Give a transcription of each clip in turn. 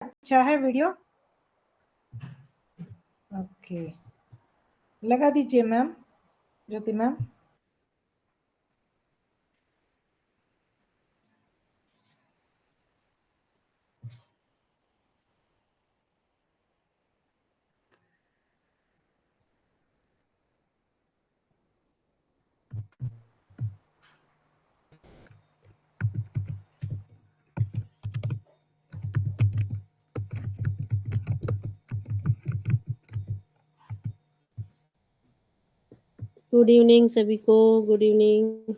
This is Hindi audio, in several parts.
अच्छा है वीडियो? ओके, लगा दीजिए मैम, ज्योति मैम। गुड इवनिंग सभी को, गुड इवनिंग।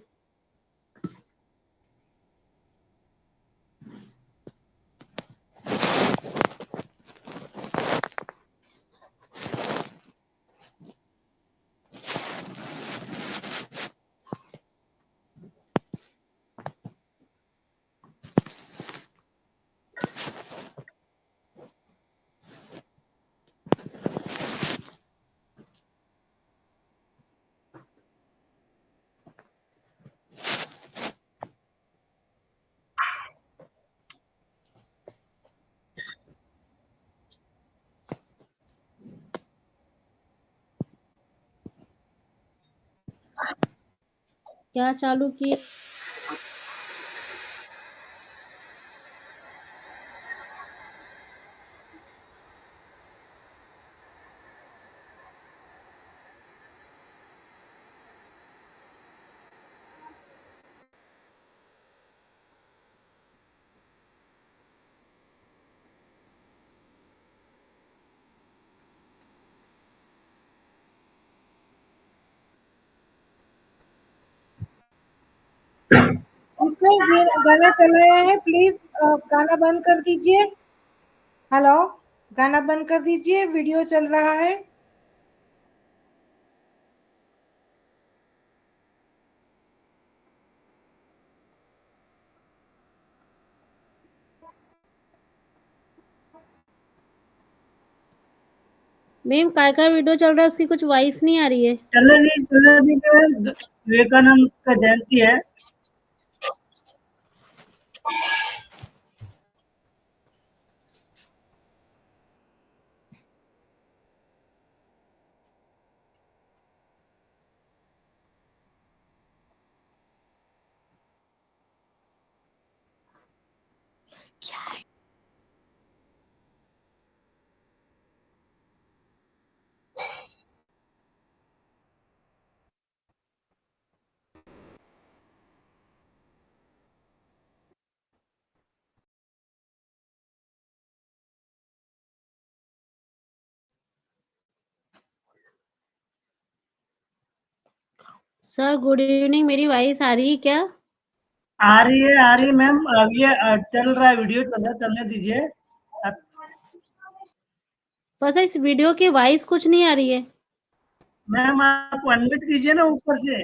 क्या चालू किए? किसने गाना चलाया है? प्लीज गाना बंद कर दीजिए। हेलो, गाना बंद कर दीजिए, वीडियो चल रहा है। मैम काय का वीडियो चल रहा है, उसकी कुछ वॉइस नहीं आ रही है। चलने दी विवेकानंद का जयंती है। सर गुड इवनिंग, मेरी वॉइस आ रही है क्या? आ रही है मैम। अब ये चल रहा है, वीडियो चल रहा है, चलने दीजिए। बस इस वीडियो की वॉइस कुछ नहीं आ रही है। मैम आप अनम्यूट कीजिए ना ऊपर से।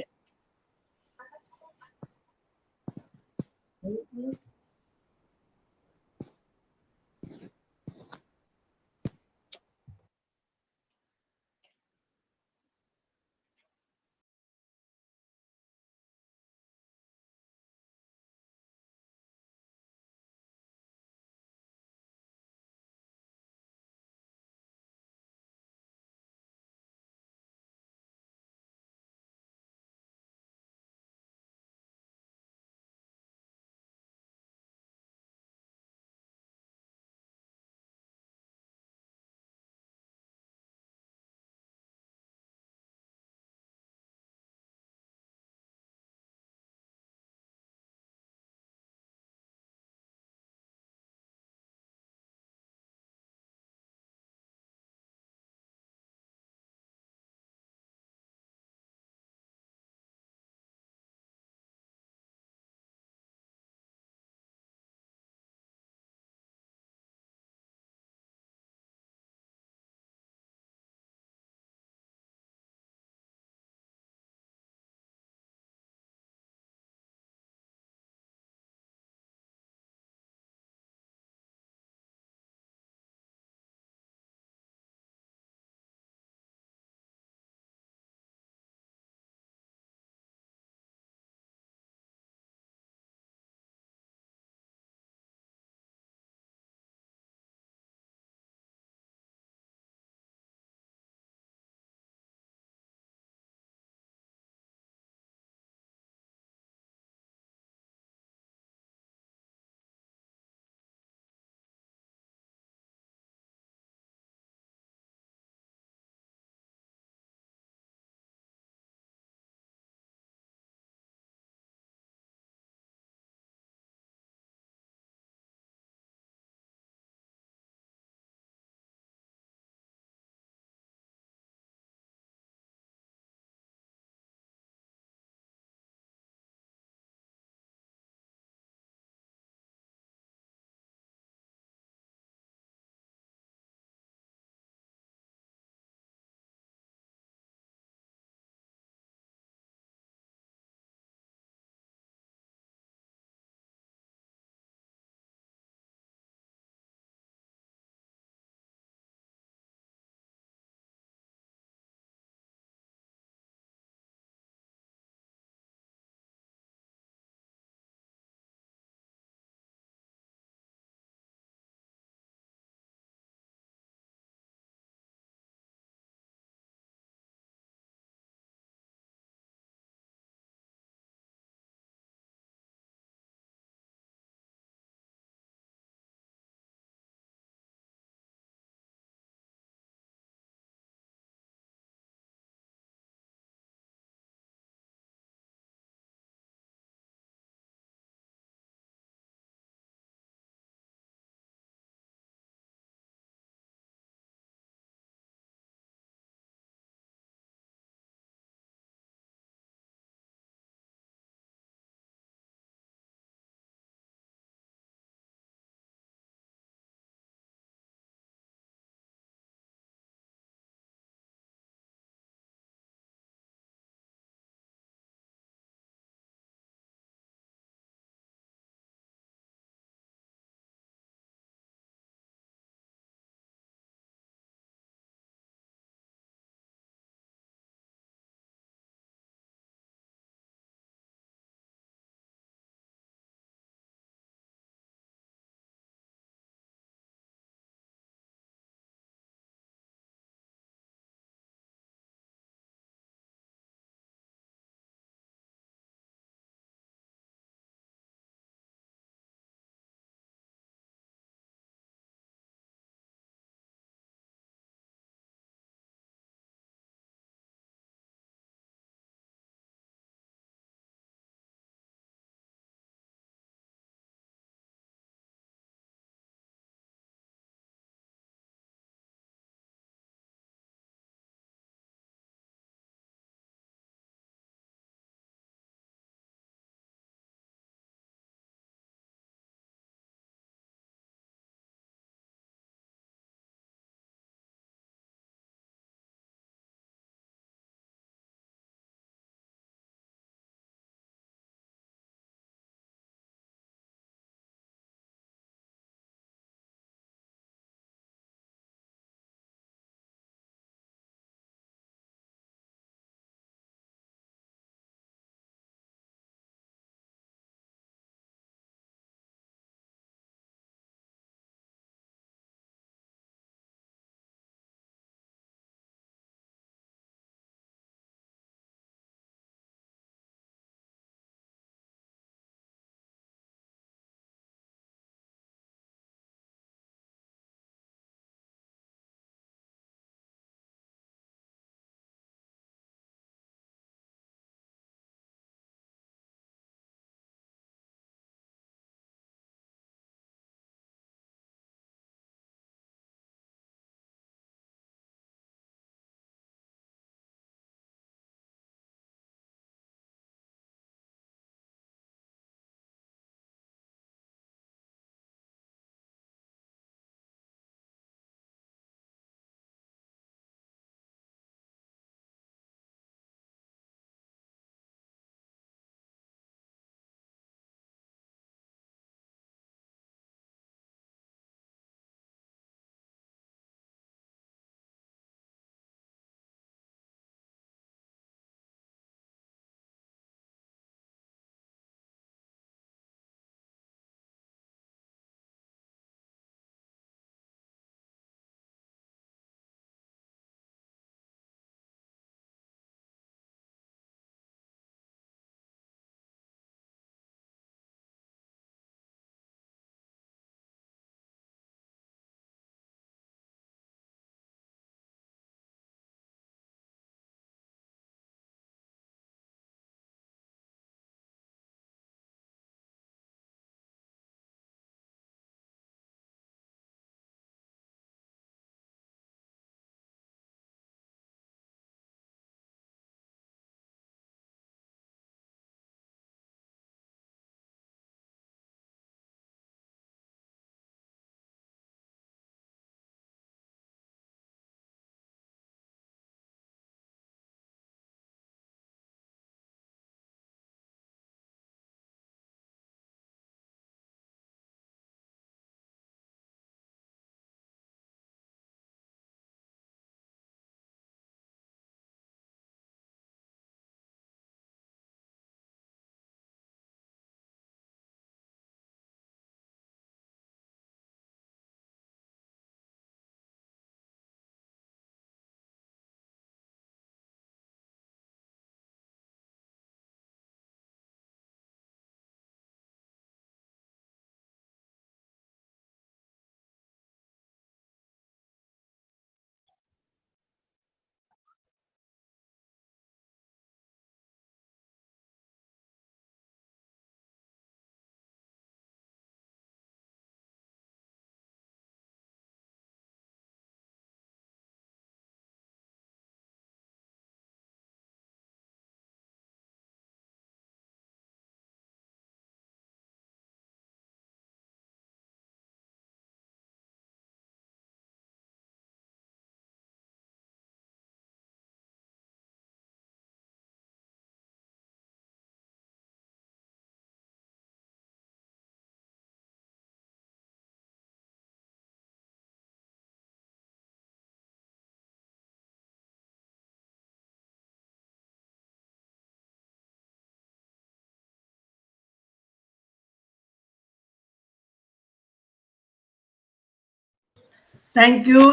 Thank you.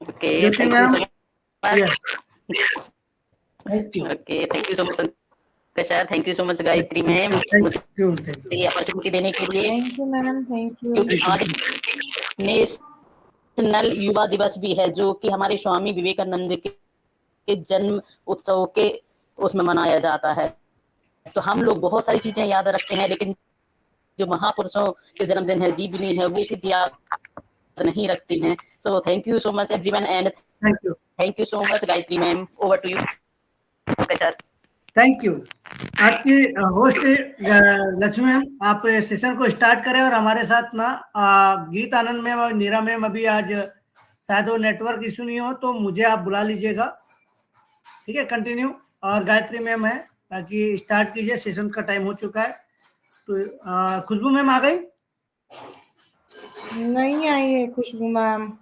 Okay, Jyoti thank you ma'am. so much. Yes. Thank you. Okay, thank you so much Pankaj, thank you so much Gayatri ma'am Thank you. मुझे ये अपॉर्चुनिटी देने के लिए, thank you madam, thank you. क्योंकि आज नेशनल युवा दिवस भी है, जो कि हमारे स्वामी विवेकानंद के जन्म उत्सव के उसमें मनाया जाता है। तो हम लोग बहुत सारी चीजें याद रखते हैं, लेकिन जो महापुरुषों के जन्मदिन है, जीवनी है, वो चीज याद नहीं रखती हैं। So thank you so much everyone and thank you so much Gayatri ma'am, over to you sir. Thank you. आज की होस्ट लक्ष्मी मैम, आप सेशन को स्टार्ट करें और हमारे साथ ना गीत आनंद मैम और नीरा मैम, अभी आज शायद वो नेटवर्क इशू नहीं हो तो मुझे आप बुला लीजिएगा, ठीक है? कंटिन्यू। और गायत्री मैम है, ताकि स्टार्ट कीजिए, सेशन का टाइम हो चुका है। तो खुशबू मैम आ गई? नहीं आई है खुशबू मैम।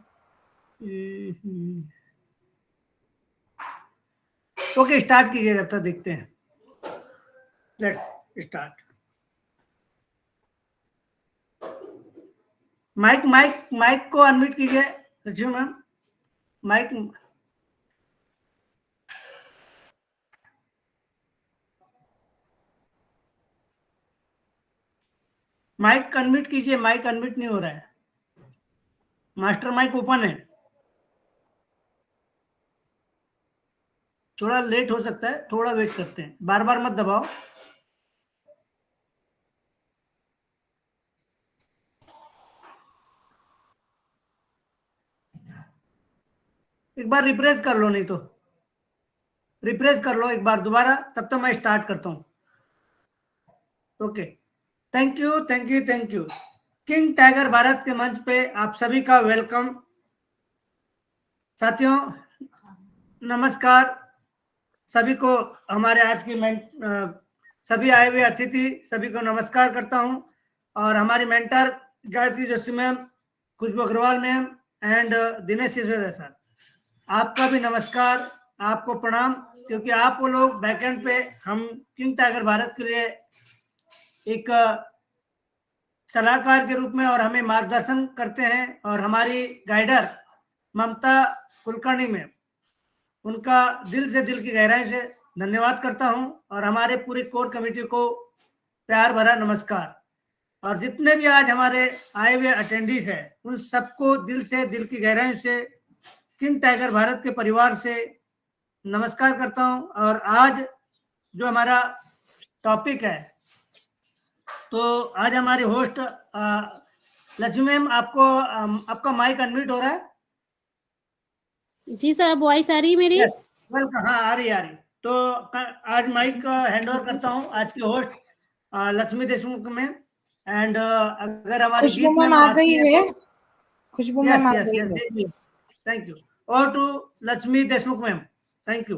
ओके, स्टार्ट कीजिए, जब तक देखते हैं। Let's start. माइक को अनम्यूट कीजिए लक्ष्मी मैम। माइक अनम्यूट कीजिए, माइक अनम्यूट नहीं हो रहा है। मास्टर माइक ओपन है। थोड़ा लेट हो सकता है, थोड़ा वेट करते हैं, बार बार मत दबाओ। एक बार रिफ्रेश कर लो, नहीं तो रिफ्रेश कर लो एक बार दोबारा, तब तक मैं स्टार्ट करता हूं। Okay, thank you. King tiger Bharat के मंच पे आप सभी का वेलकम। साथियों नमस्कार सभी को। हमारे आज की सभी आए हुए अतिथि सभी को नमस्कार करता हूं। और हमारी mentor Gayatri Joshi ma'am, Khushboo Agarwal ma'am and Dinesh Sisodia sir, आपका भी नमस्कार, आपको प्रणाम, क्योंकि आप वो लोग बैकएंड पे हम किंग टाइगर भारत के लिए एक सलाहकार के रूप में और हमें मार्गदर्शन करते हैं। और हमारी गाइडर ममता कुलकर्णी में, उनका दिल की गहराई से धन्यवाद करता हूं। और हमारे पूरी कोर कमेटी को प्यार भरा नमस्कार। और जितने भी आज हमारे आए हुए अटेंडीज हैं, उन सबको दिल की गहराई से किंग टाइगर भारत के परिवार से नमस्कार करता हूं। और आज जो हमारा टॉपिक है, तो आज हमारी होस्ट लक्ष्मी मैम, आपका माइक अनम्यूट हो रहा है? जी सर, वॉइस आ रही मेरी? Yes, welcome. हाँ, आ रही। तो आज माइक हैंड ओवर करता हूँ आज की होस्ट लक्ष्मी देशमुख में। एंड अगर हमारी खुशबू मैम आ गई है। खुशबू मैम आ गई है। Thank you. और to Lakshmi Deshmukh ma'am, thank you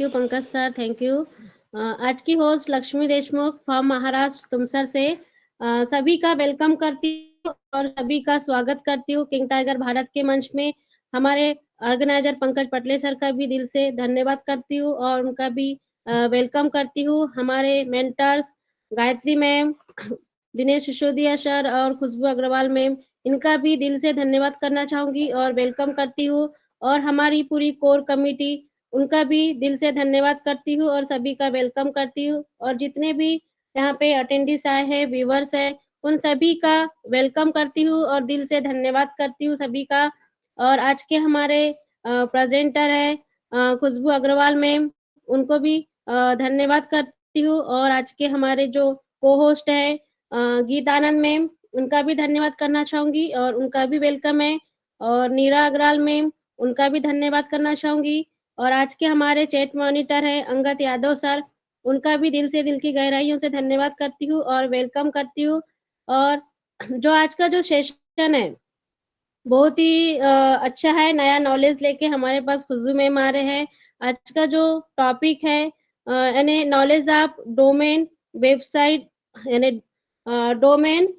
Pankaj sir, thank you. आज की होस्ट लक्ष्मी देशमुख फ्रॉम महाराष्ट्र तुमसर से सभी का वेलकम करती हूँ और सभी का स्वागत करती हूँ किंग टाइगर भारत के मंच में। हमारे ऑर्गेनाइजर पंकज पटले सर का भी दिल से धन्यवाद करती हूँ और उनका भी वेलकम करती हूँ। हमारे mentors Gayatri ma'am, Dinesh Sisodia sir और खुशबू अग्रवाल मैम, इनका भी दिल से धन्यवाद करना चाहूंगी और वेलकम करती हूँ। और हमारी पूरी कोर कमेटी, उनका भी दिल से धन्यवाद करती हूँ और सभी का वेलकम करती हूँ। और जितने भी यहाँ पे अटेंडीज आए हैं, व्यूवर्स है, उन सभी का वेलकम करती हूँ और दिल से धन्यवाद करती हूँ सभी का। और आज के हमारे प्रेजेंटर है खुशबू अग्रवाल मैम, उनको भी धन्यवाद करती हूँ। और आज के हमारे जो को होस्ट है गीतानंद मैम, उनका भी धन्यवाद करना चाहूंगी और उनका भी वेलकम है। और नीरा अग्रवाल मैम, उनका भी धन्यवाद करना चाहूंगी। और आज के हमारे चैट मॉनिटर है अंगद यादव सर, उनका भी दिल की गहराइयों से धन्यवाद करती हूँ और वेलकम करती हूँ। और जो आज का जो सेशन है बहुत ही अच्छा है, नया नॉलेज लेके हमारे पास खुशबू मैम आ रहे हैं। आज का जो टॉपिक है यानी नॉलेज ऑफ डोमेन वेबसाइट, यानी डोमेन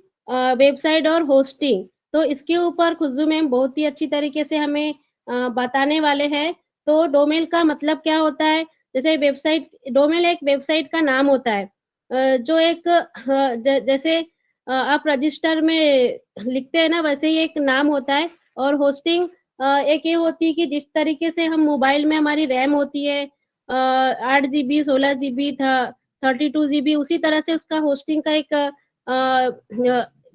वेबसाइट और होस्टिंग, तो इसके ऊपर खुशबू मैम बहुत ही अच्छी तरीके से हमें बताने वाले हैं। तो डोमेन का मतलब क्या होता है? जैसे वेबसाइट, डोमेन एक वेबसाइट का नाम होता है जो एक जैसे आप रजिस्टर में लिखते हैं ना, वैसे ही एक नाम होता है। और होस्टिंग एक ये होती है कि जिस तरीके से हम मोबाइल में हमारी रैम होती है 8 जीबी, 16 जीबी, 32 जीबी, उसी तरह से उसका होस्टिंग का एक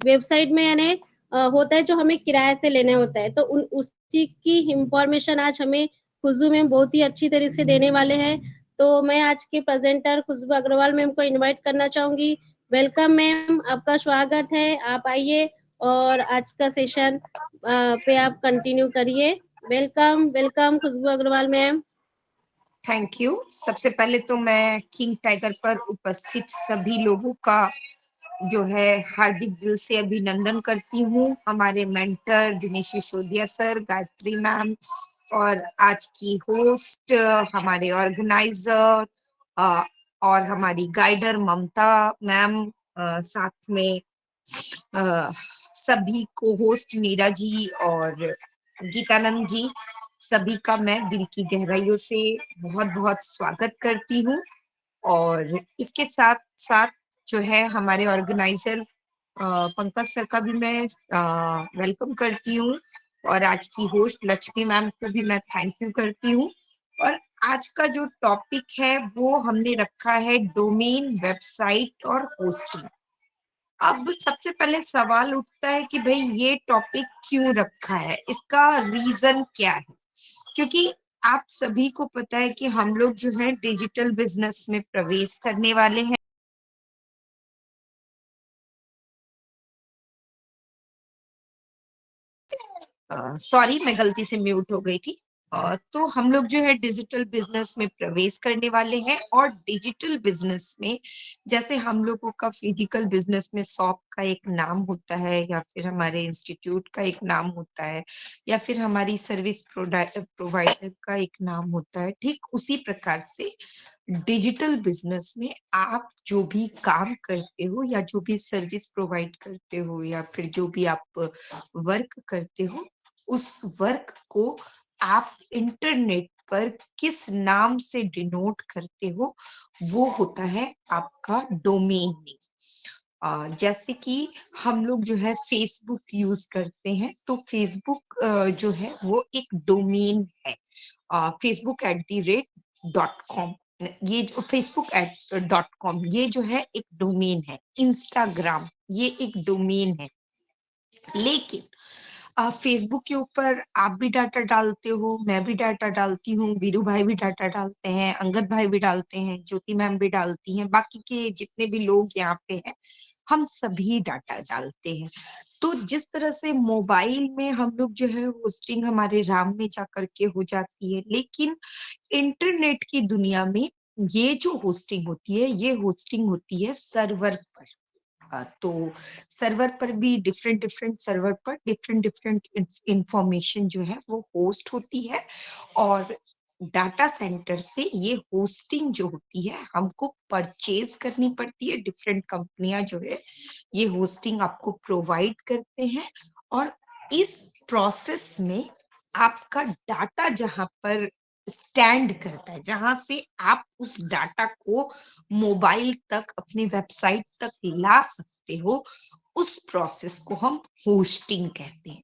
वेबसाइट में यानी होता है जो हमें किराए से लेना होता है। तो उसी की इंफॉर्मेशन आज हमें खुशबू मैम बहुत ही अच्छी तरह से देने वाले हैं। तो मैं आज के प्रेजेंटर खुशबू अग्रवाल मैम को इनवाइट करना चाहूंगी। वेलकम मैम, आपका स्वागत है। आप आइए और आज का सेशन पे आप कंटिन्यू करिए। Welcome welcome Khushboo Agarwal ma'am. Thank you. सबसे पहले तो मैं किंग टाइगर पर उपस्थित सभी लोगों का जो है हार्दिक दिल से अभिनंदन करती हूँ। हमारे mentor Dinesh Sisodia sir, Gayatri ma'am और आज की होस्ट हमारे ऑर्गेनाइजर और हमारी गाइडर ममता मैम, साथ में सभी को होस्ट मीरा जी और गीतानंद जी, सभी का मैं दिल की गहराइयों से बहुत बहुत स्वागत करती हूँ। और इसके साथ साथ जो है हमारे ऑर्गेनाइजर पंकज सर का भी मैं वेलकम करती हूँ और आज की होस्ट लक्ष्मी मैम को भी मैं थैंक यू करती हूँ। और आज का जो टॉपिक है वो हमने रखा है डोमेन, वेबसाइट और होस्टिंग। अब सबसे पहले सवाल उठता है कि भाई ये टॉपिक क्यों रखा है, इसका रीजन क्या है? क्योंकि आप सभी को पता है कि हम लोग जो है डिजिटल बिजनेस में प्रवेश करने वाले हैं। सॉरी, मैं गलती से म्यूट हो गई थी। तो हम लोग जो है डिजिटल बिजनेस में प्रवेश करने वाले हैं और डिजिटल बिजनेस में जैसे हम लोगों का फिजिकल बिजनेस में शॉप का एक नाम होता है या फिर हमारे इंस्टीट्यूट का एक नाम होता है या फिर हमारी सर्विस प्रोवाइडर का एक नाम होता है, ठीक उसी प्रकार से डिजिटल बिजनेस में आप जो भी काम करते हो या जो भी सर्विस प्रोवाइड करते हो या फिर जो भी आप वर्क करते हो, उस वर्क को आप इंटरनेट पर किस नाम से डिनोट करते हो वो होता है आपका डोमेन नेम। जैसे कि हम लोग जो है फेसबुक यूज करते हैं, तो फेसबुक जो है वो एक डोमेन है। facebook@.com, ये जो facebook@.com ये जो है एक डोमेन है। इंस्टाग्राम ये एक डोमेन है। लेकिन फेसबुक के ऊपर आप भी डाटा डालते हो, मैं भी डाटा डालती हूँ, वीरू भाई भी डाटा डालते हैं, अंगद भाई भी डालते हैं, ज्योति मैम भी डालती हैं, बाकी के जितने भी लोग यहाँ पे हैं हम सभी डाटा डालते हैं। तो जिस तरह से मोबाइल में हम लोग जो है होस्टिंग हमारे राम में जा करके हो जाती है, लेकिन इंटरनेट की दुनिया में ये जो होस्टिंग होती है ये होस्टिंग होती है सर्वर पर। तो सर्वर पर भी डिफरेंट सर्वर पर डिफरेंट इंफॉर्मेशन जो है वो होस्ट होती है और डाटा सेंटर से ये होस्टिंग जो होती है हमको परचेज करनी पड़ती है। डिफरेंट कंपनियां जो है ये होस्टिंग आपको प्रोवाइड करते हैं और इस प्रोसेस में आपका डाटा जहां पर स्टैंड करता है, जहां से आप उस डाटा को मोबाइल तक, अपनी वेबसाइट तक ला सकते हो, उस प्रोसेस को हम होस्टिंग कहते हैं।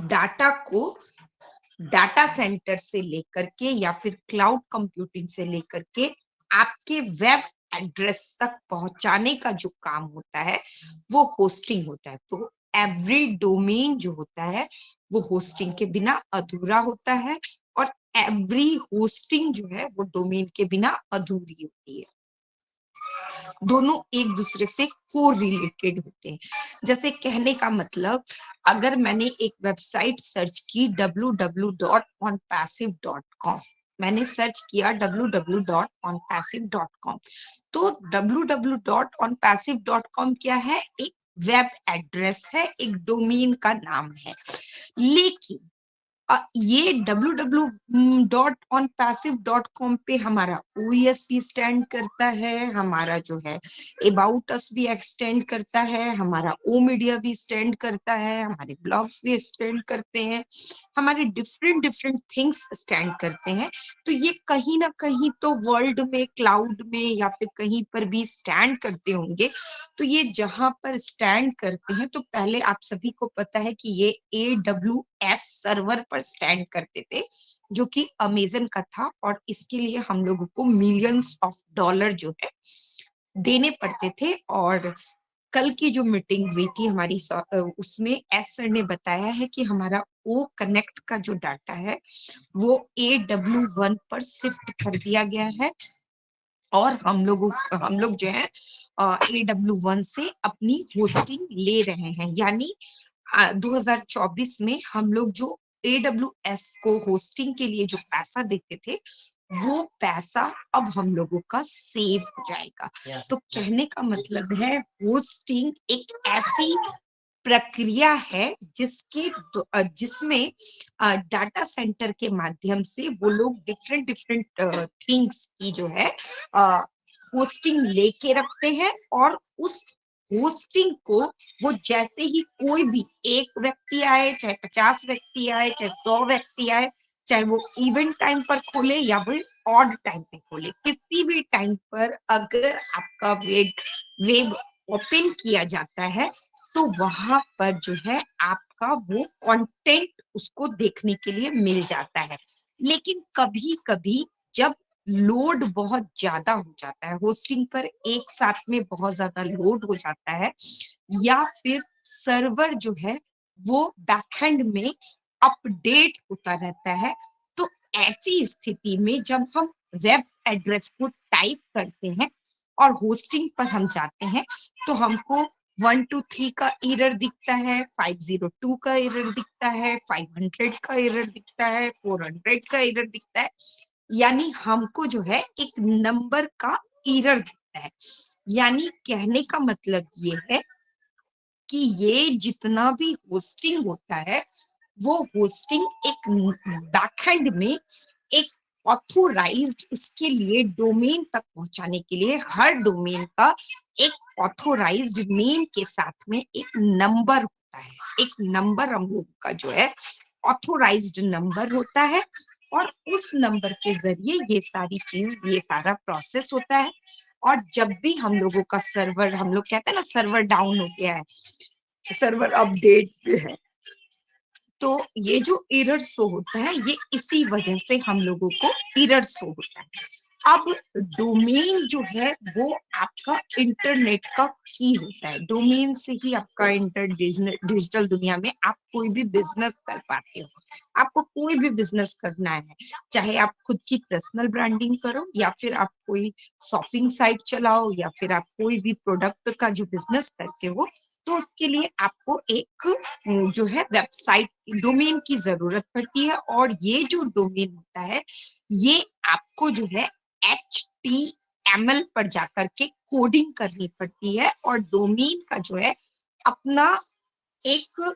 डाटा को डाटा सेंटर से लेकर के या फिर क्लाउड कंप्यूटिंग से लेकर के आपके वेब एड्रेस तक पहुंचाने का जो काम होता है वो होस्टिंग होता है। तो एवरी डोमेन जो होता है वो होस्टिंग के बिना अधूरा होता है और एवरी होस्टिंग जो है वो डोमेन के बिना अधूरी होती है। दोनों एक दूसरे से को रिलेटेड होते हैं। जैसे कहने का मतलब, अगर मैंने एक वेबसाइट सर्च की www.onpassive.com, मैंने सर्च किया www.onpassive.com, तो www.onpassive.com क्या है? एक वेब एड्रेस है, एक डोमेन का नाम है। लेकिन ये www.onpassive.com पे हमारा OES भी स्टैंड करता है, हमारा जो है अबाउट अस भी एक्सटेंड करता है, हमारा ओ मीडिया भी स्टैंड करता है, हमारे ब्लॉग्स भी स्टैंड करते हैं, हमारे डिफरेंट थिंग्स स्टैंड करते हैं। तो ये कहीं ना कहीं तो वर्ल्ड में, क्लाउड में या फिर कहीं पर भी स्टैंड करते होंगे। तो ये जहां पर स्टैंड करते हैं, तो पहले आप सभी को पता है कि ये AWS सर्वर पर स्टैंड करते थे, जो कि अमेजन का था, और इसके लिए हम लोगों को मिलियंस ऑफ डॉलर जो है देने पड़ते थे। और कल की जो मीटिंग हुई थी हमारी, उसमें एस सर ने बताया है कि हमारा ओ कनेक्ट का जो डाटा है वो AW1 पर शिफ्ट कर दिया गया है, और हम लोग जो है AW1 से अपनी होस्टिंग ले रहे हैं। यानी 2024 में हम लोग जो AWS को होस्टिंग के लिए जो पैसा देते थे, वो पैसा अब हम लोगों का सेव हो जाएगा। तो कहने का मतलब है, होस्टिंग एक ऐसी प्रक्रिया है जिसमें डाटा सेंटर के माध्यम से वो लोग डिफरेंट थिंग्स की जो है होस्टिंग लेके रखते हैं, और उस होस्टिंग को वो जैसे ही कोई भी एक व्यक्ति आए, चाहे 50 व्यक्ति आए, चाहे 100 व्यक्ति आए, चाहे वो इवेंट टाइम पर खोले या फिर ऑड टाइम पे खोले, किसी भी टाइम पर अगर आपका वेब ओपन किया जाता है, तो वहां पर जो है आपका वो कंटेंट उसको देखने के लिए मिल जाता है। लेकिन कभी कभी जब लोड बहुत ज्यादा हो जाता है होस्टिंग पर, एक साथ में बहुत ज्यादा लोड हो जाता है, या फिर सर्वर जो है वो बैकएंड में अपडेट होता रहता है, तो ऐसी स्थिति में जब हम वेब एड्रेस को टाइप करते हैं और होस्टिंग पर हम जाते हैं, तो हमको 123 का एरर दिखता है, 502 का एरर दिखता है, 500 का एरर दिखता है, 400 का एरर दिखता है। यानी हमको जो है एक नंबर का एरर दिखता है। यानी कहने का मतलब ये है कि ये जितना भी होस्टिंग होता है, वो होस्टिंग एक बैकएंड में एक ऑथोराइज्ड, इसके लिए डोमेन तक पहुंचाने के लिए हर डोमेन का एक ऑथोराइज्ड नेम के साथ में एक नंबर होता है। एक नंबर हम लोग का जो है ऑथोराइज्ड नंबर होता है, और उस नंबर के जरिए ये सारी चीज, ये सारा प्रोसेस होता है। और जब भी हम लोगों का सर्वर, हम लोग कहते हैं ना सर्वर डाउन हो गया है, सर्वर अपडेट पे है, तो ये जो एरर शो होता है, ये इसी वजह से हम लोगों को एरर शो होता है। अब डोमेन जो है वो आपका इंटरनेट का की होता है। डोमेन से ही आपका डिजिटल दुनिया में आप कोई भी बिजनेस कर पाते हो। आपको कोई भी बिजनेस करना है, चाहे आप खुद की पर्सनल ब्रांडिंग करो, या फिर आप कोई शॉपिंग साइट चलाओ, या फिर आप कोई भी प्रोडक्ट का जो बिजनेस करते हो, तो उसके लिए आपको एक जो है वेबसाइट डोमेन की जरूरत पड़ती है। और ये जो डोमेन होता है, ये आपको जो है HTML पर जाकर के कोडिंग करनी पड़ती है, और डोमेन का जो है अपना एक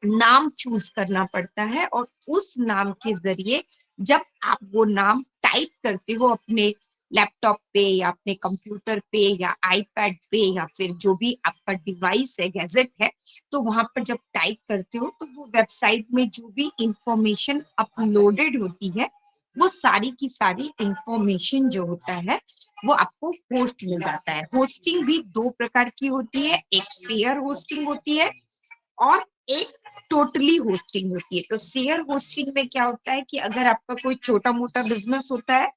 नाम चूज करना पड़ता है, और उस नाम के जरिए जब आप वो नाम टाइप करते हो अपने लैपटॉप पे या अपने कंप्यूटर पे या आईपैड पे या फिर जो भी आपका डिवाइस है, गैजेट है, तो वहां पर जब टाइप करते हो, तो वो वेबसाइट में जो भी इंफॉर्मेशन अपलोडेड होती है, वो सारी की सारी इंफॉर्मेशन जो होता है वो आपको होस्ट मिल जाता है। होस्टिंग भी दो प्रकार की होती है, एक शेयर होस्टिंग होती है और एक टोटली होस्टिंग होती है। तो शेयर होस्टिंग में क्या होता है कि अगर आपका कोई छोटा मोटा बिजनेस होता है,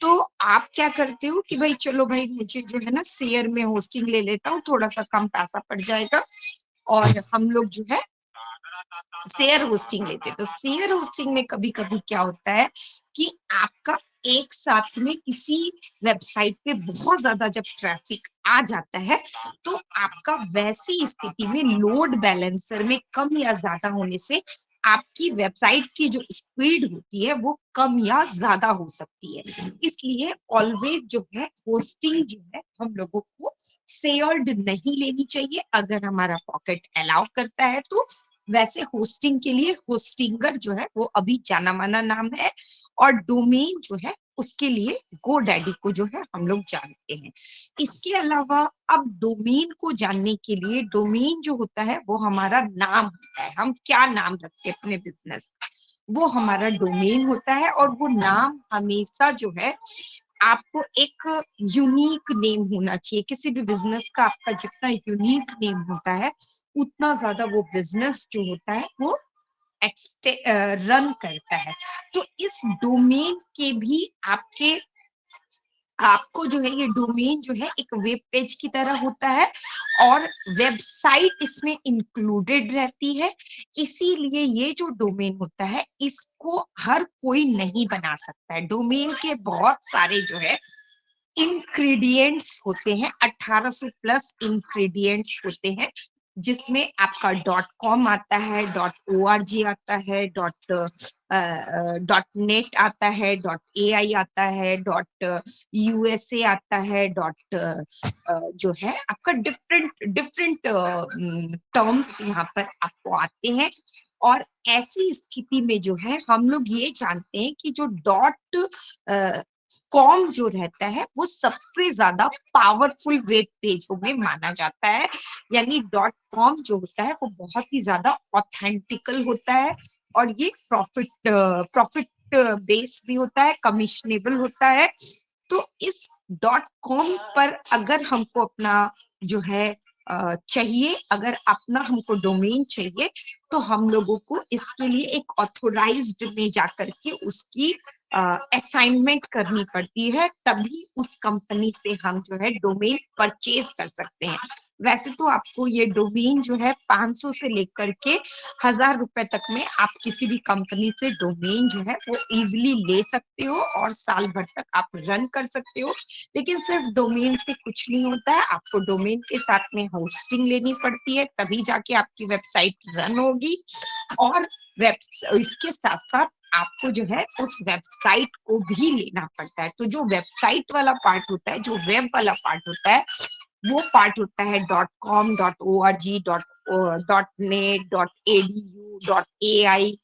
तो आप क्या करते हो कि भाई चलो भाई मुझे जो है ना शेयर में होस्टिंग ले लेता हूँ, थोड़ा सा कम पैसा पड़ जाएगा, और हम लोग जो है शेयर होस्टिंग लेते हैं। तो शेयर होस्टिंग में कभी कभी क्या होता है कि आपका एक साथ में किसी वेबसाइट पे बहुत ज्यादा जब ट्रैफिक आ जाता है, तो आपका वैसी स्थिति में लोड बैलेंसर में कम या ज्यादा होने से आपकी वेबसाइट की जो स्पीड होती है वो कम या ज्यादा हो सकती है। इसलिए ऑलवेज जो है होस्टिंग जो है हम लोगों को शेयर्ड नहीं लेनी चाहिए। अगर हमारा पॉकेट अलाउ करता है तो वैसे होस्टिंग के लिए होस्टिंगर जो है वो अभी जाना माना नाम है, और डोमेन जो है उसके लिए GoDaddy को जो है हम लोग जानते हैं। इसके अलावा अब डोमेन को जानने के लिए, डोमेन जो होता है वो हमारा नाम होता है, हम क्या नाम रखते हैं अपने बिजनेस, वो हमारा डोमेन होता है। और वो नाम हमेशा जो है आपको एक यूनिक नेम होना चाहिए। किसी भी बिजनेस का आपका जितना यूनिक नेम होता है उतना ज्यादा वो बिजनेस जो होता है वो रन करता है। तो इस डोमेन के भी आपको जो है ये डोमेन जो है एक वेब पेज की तरह होता है, और वेबसाइट इसमें इंक्लूडेड रहती है। इसीलिए ये जो डोमेन होता है इसको हर कोई नहीं बना सकता है। डोमेन के बहुत सारे जो है इंग्रेडिएंट्स होते हैं, 1800 प्लस इंग्रेडिएंट्स होते हैं, जिसमें आपका .com आता है, .org आता है, .net आता है, .ai आता है, .usa आता है, जो है आपका डिफरेंट टर्म्स यहाँ पर आपको आते हैं। और ऐसी स्थिति में जो है हम लोग ये जानते हैं कि जो .com जो रहता है वो सबसे ज्यादा पावरफुल वेब पेजों में माना जाता है। यानी .com जो होता है वो बहुत ही ज्यादा ऑथेंटिकल होता है, और ये प्रॉफिट बेस भी होता है, कमिशनेबल होता है। तो इस .com पर अगर हमको अपना जो है चाहिए, अगर अपना हमको डोमेन चाहिए, तो हम लोगों को इसके लिए एक ऑथोराइज्ड में जाकर के उसकी असाइनमेंट करनी पड़ती है, तभी उस कंपनी से हम जो है डोमेन परचेज कर सकते हैं। वैसे तो आपको ये डोमेन जो है 500 से लेकर के 1000 रुपए तक में आप किसी भी कंपनी से डोमेन जो है वो इजीली ले सकते हो, और साल भर तक आप रन कर सकते हो। लेकिन सिर्फ डोमेन से कुछ नहीं होता है, आपको डोमेन के साथ में होस्टिंग लेनी पड़ती है, तभी जाके आपकी वेबसाइट रन होगी। और इसके साथ साथ आपको जो है उस वेबसाइट को भी लेना पड़ता है। तो जो वेबसाइट वाला पार्ट होता है, जो वेब वाला पार्ट होता है, वो पार्ट होता है .com, .org, .net, .edu, .ai।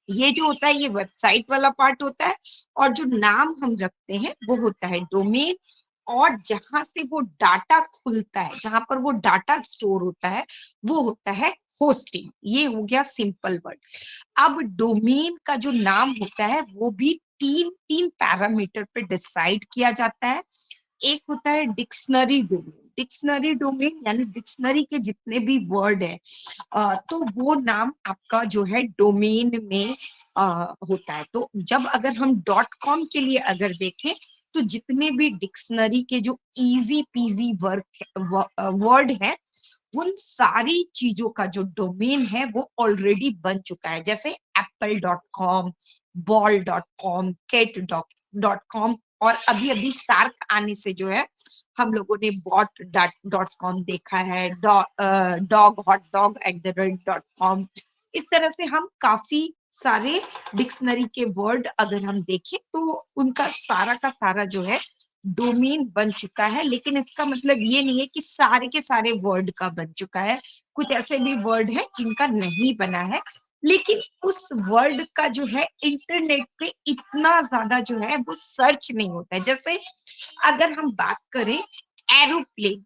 ये जो होता है ये वेबसाइट वाला पार्ट होता है, और जो नाम हम रखते हैं वो होता है डोमेन। और जहां से वो डाटा खुलता है, जहां पर वो डाटा स्टोर होता है, वो होता है होस्टिंग। ये हो गया सिंपल वर्ड। अब डोमेन का जो नाम होता है वो भी तीन पैरामीटर पे डिसाइड किया जाता है। एक होता है डिक्शनरी डोमेन। डिक्शनरी डोमेन यानी डिक्शनरी के जितने भी वर्ड है, तो वो नाम आपका जो है डोमेन में होता है। तो जब अगर हम .com के लिए अगर देखें, तो जितने भी डिक्शनरी के जो इजी पीजी वर्ड है, उन सारी चीजों का जो डोमेन है वो ऑलरेडी बन चुका है। जैसे apple.com, ball.com, cat.com, और अभी अभी सार्क आने से जो है हम लोगों ने bot.com देखा है, doghotdog@com। इस तरह से हम काफी सारे डिक्शनरी के वर्ड अगर हम देखें तो उनका सारा का सारा जो है डोमेन बन चुका है। लेकिन इसका मतलब ये नहीं है कि सारे के सारे वर्ड का बन चुका है। कुछ ऐसे भी वर्ड है जिनका नहीं बना है, लेकिन उस वर्ड का जो है इंटरनेट पे इतना ज्यादा जो है वो सर्च नहीं होता है। जैसे अगर हम बात करें एरोप्लेन,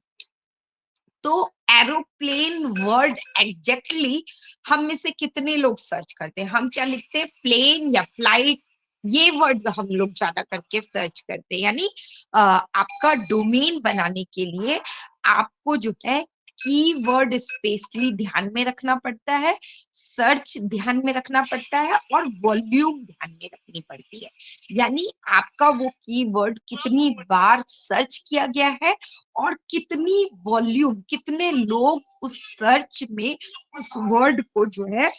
तो एरोप्लेन वर्ड एग्जैक्टली हम में से कितने लोग सर्च करते हैं? हम क्या लिखते हैं, प्लेन या फ्लाइट? ये वर्ड हम लोग ज्यादा करके सर्च करते हैं। यानी आपका डोमेन बनाने के लिए आपको जो है कीवर्ड स्पेशली ध्यान में रखना पड़ता है, सर्च ध्यान में रखना पड़ता है, और वॉल्यूम ध्यान में रखनी पड़ती है। यानी आपका वो कीवर्ड कितनी बार सर्च किया गया है, और कितनी वॉल्यूम, कितने लोग उस सर्च में उस वर्ड को जो है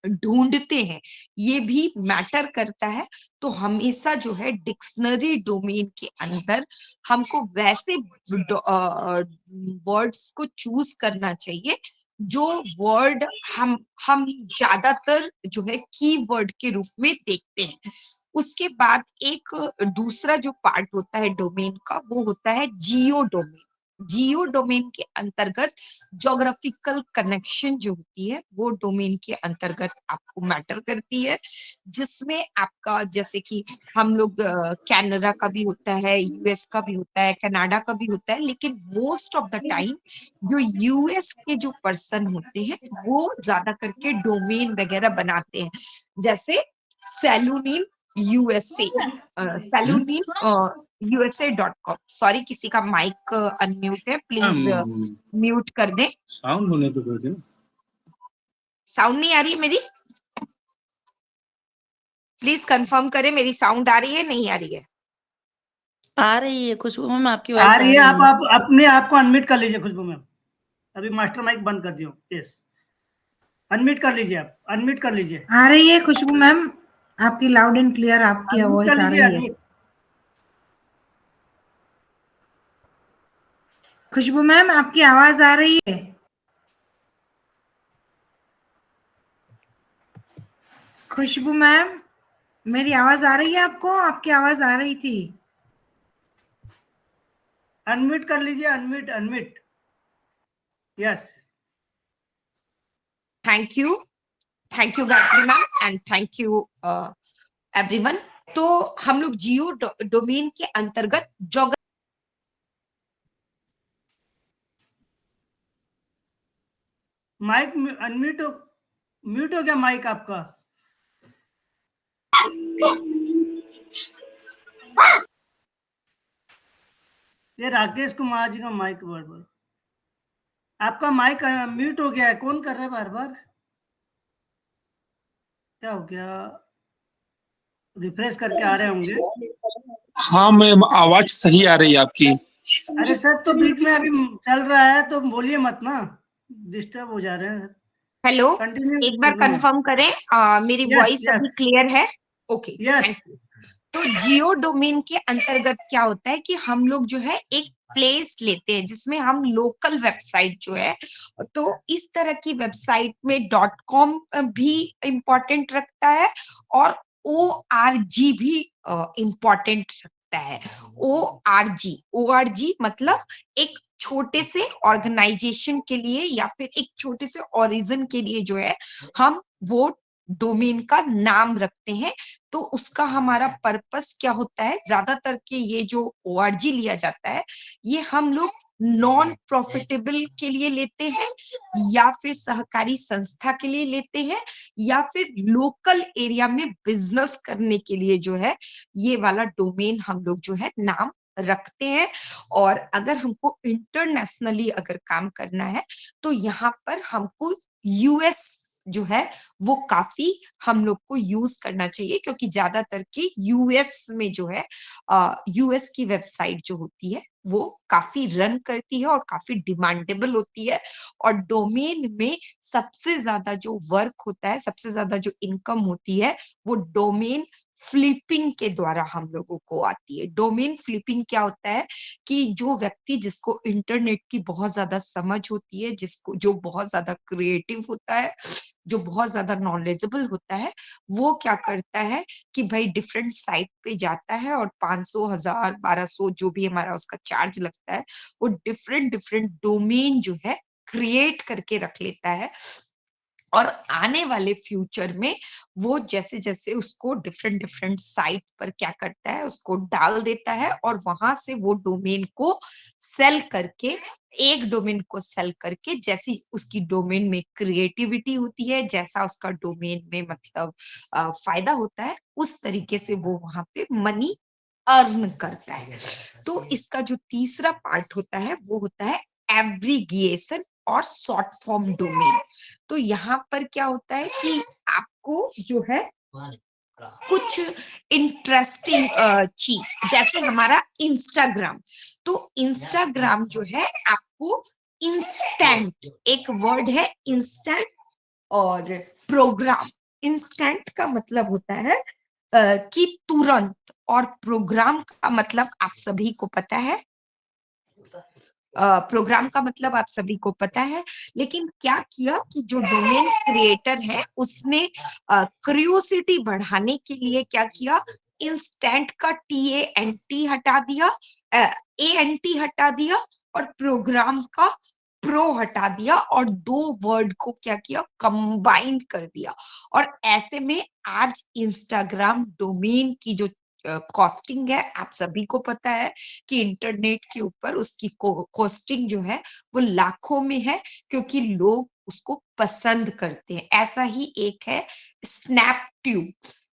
ढूंढते हैं, ये भी मैटर करता है। तो हमेशा जो है डिक्शनरी डोमेन के अंदर हमको वैसे वर्ड्स को चूज करना चाहिए जो वर्ड हम ज्यादातर जो है कीवर्ड के रूप में देखते हैं। उसके बाद एक दूसरा जो पार्ट होता है डोमेन का, वो होता है जियो डोमेन। जियो डोमेन के अंतर्गत ज्योग्राफिकल कनेक्शन जो होती है वो डोमेन के अंतर्गत आपको मैटर करती है, जिसमें आपका जैसे कि हम लोग कनाडा का भी होता है, यूएस का भी होता है, कनाडा का भी होता है, लेकिन मोस्ट ऑफ द टाइम जो यूएस के जो पर्सन होते हैं वो ज्यादा करके डोमेन वगैरह बनाते हैं, जैसे सैलूनिन यूएसए, सैलूनिन USA.com। सॉरी, किसी का माइक अनम्यूट है, प्लीज म्यूट कर दें। साउंड होने तो कर दे। साउंड नहीं आ रही है मेरी? प्लीज कंफर्म करें मेरी साउंड आ रही है, नहीं आ रही है? आ रही है खुशबू मैम, आपकी आ वॉइस रही है। आप अपने आप को अनम्यूट कर लीजिए खुशबू मैम, अभी मास्टर माइक बंद कर दियो। यस, अनम्यूट कर लीजिए, आप अनम्यूट कर लीजिए। आ रही है खुशबू मैम, आपकी लाउड एंड क्लियर आपकी वॉइस आ रही है। खुशबू मैम, आपकी आवाज आ रही है? खुशबू मैम, मेरी आवाज आ रही है आपको? आपकी आवाज आ रही थी। अनम्यूट कर लीजिए, unmute unmute. Yes, thank you Gayatri ma'am, and thank you everyone. तो हम लोग जियो डोमेन के अंतर्गत माइक अनम्यूट हो, म्यूट हो गया माइक आपका। ये राकेश कुमार जी का माइक बार बार, आपका माइक म्यूट हो गया है। कौन कर रहा है बार बार? क्या हो गया? रिफ्रेश करके आ रहे होंगे। हाँ मैम, आवाज सही आ रही है आपकी। अरे सर, तो बीच में अभी चल रहा है तो बोलिए मत ना, डिस्टर्ब हो जा रहे हैं। हेलो, कंटिन्यू एक बार कंफर्म करें मेरी वॉइस अभी क्लियर है? Okay, thank you. तो जियो डोमेन के अंतर्गत क्या होता है कि हम लोग जो है एक प्लेस लेते हैं जिसमें हम लोकल वेबसाइट जो है, तो इस तरह की वेबसाइट में .com भी इम्पोर्टेंट रखता है और ORG भी इम्पोर्टेंट रखता है। ORG मतलब एक छोटे से ऑर्गेनाइजेशन के लिए या फिर एक छोटे से ओरिजिन के लिए जो है हम वो डोमेन का नाम रखते हैं। तो उसका हमारा पर्पस क्या होता है, ज्यादातर के ये जो ORG लिया जाता है ये हम लोग नॉन प्रॉफिटेबल के लिए लेते हैं, या फिर सहकारी संस्था के लिए लेते हैं, या फिर लोकल एरिया में बिजनेस करने के लिए जो है ये वाला डोमेन हम लोग जो है नाम रखते हैं। और अगर हमको इंटरनेशनली अगर काम करना है तो यहाँ पर हमको US जो है वो काफी हम लोग को यूज करना चाहिए, क्योंकि ज्यादातर के US में जो है US की वेबसाइट जो होती है वो काफी रन करती है और काफी डिमांडेबल होती है। और डोमेन में सबसे ज्यादा जो वर्क होता है, सबसे ज्यादा जो इनकम होती है वो डोमेन फ्लिपिंग के द्वारा हम लोगों को आती है। डोमेन फ्लिपिंग क्या होता है कि जो व्यक्ति जिसको इंटरनेट की बहुत ज्यादा समझ होती है, जिसको जो बहुत ज्यादा क्रिएटिव होता है, जो बहुत ज्यादा नॉलेजेबल होता है, वो क्या करता है कि भाई डिफरेंट साइट पे जाता है और 500, 1000, 1200 जो भी हमारा उसका चार्ज लगता है वो डिफरेंट डिफरेंट डोमेन जो है क्रिएट करके रख लेता है। और आने वाले फ्यूचर में वो जैसे जैसे उसको डिफरेंट डिफरेंट साइट पर क्या करता है उसको डाल देता है और वहां से वो डोमेन को सेल करके, एक डोमेन को सेल करके, जैसी उसकी डोमेन में क्रिएटिविटी होती है, जैसा उसका डोमेन में मतलब फायदा होता है, उस तरीके से वो वहां पे मनी अर्न करता है। तो इसका जो तीसरा पार्ट होता है वो होता है एग्रीगेशन और शॉर्ट फॉर्म डोमेन। तो यहाँ पर क्या होता है कि आपको जो है कुछ इंटरेस्टिंग चीज, जैसे हमारा इंस्टाग्राम, तो इंस्टाग्राम जो है आपको इंस्टेंट, एक वर्ड है इंस्टेंट और प्रोग्राम। इंस्टेंट का मतलब होता है कि तुरंत, और प्रोग्राम का मतलब आप सभी को पता है, प्रोग्राम का मतलब आप सभी को पता है। लेकिन क्या किया कि जो डोमेन क्रिएटर है उसने क्यूरियोसिटी बढ़ाने के लिए क्या किया, इंस्टेंट का TANT हटा दिया, ANT हटा दिया और प्रोग्राम का प्रो हटा दिया और 2 वर्ड को क्या किया, कंबाइन कर दिया। और ऐसे में आज इंस्टाग्राम डोमेन की जो कॉस्टिंग है, आप सभी को पता है कि इंटरनेट के ऊपर उसकी कॉस्टिंग जो है वो लाखों में है, क्योंकि लोग उसको पसंद करते हैं। ऐसा ही एक है स्नैपट्यूब।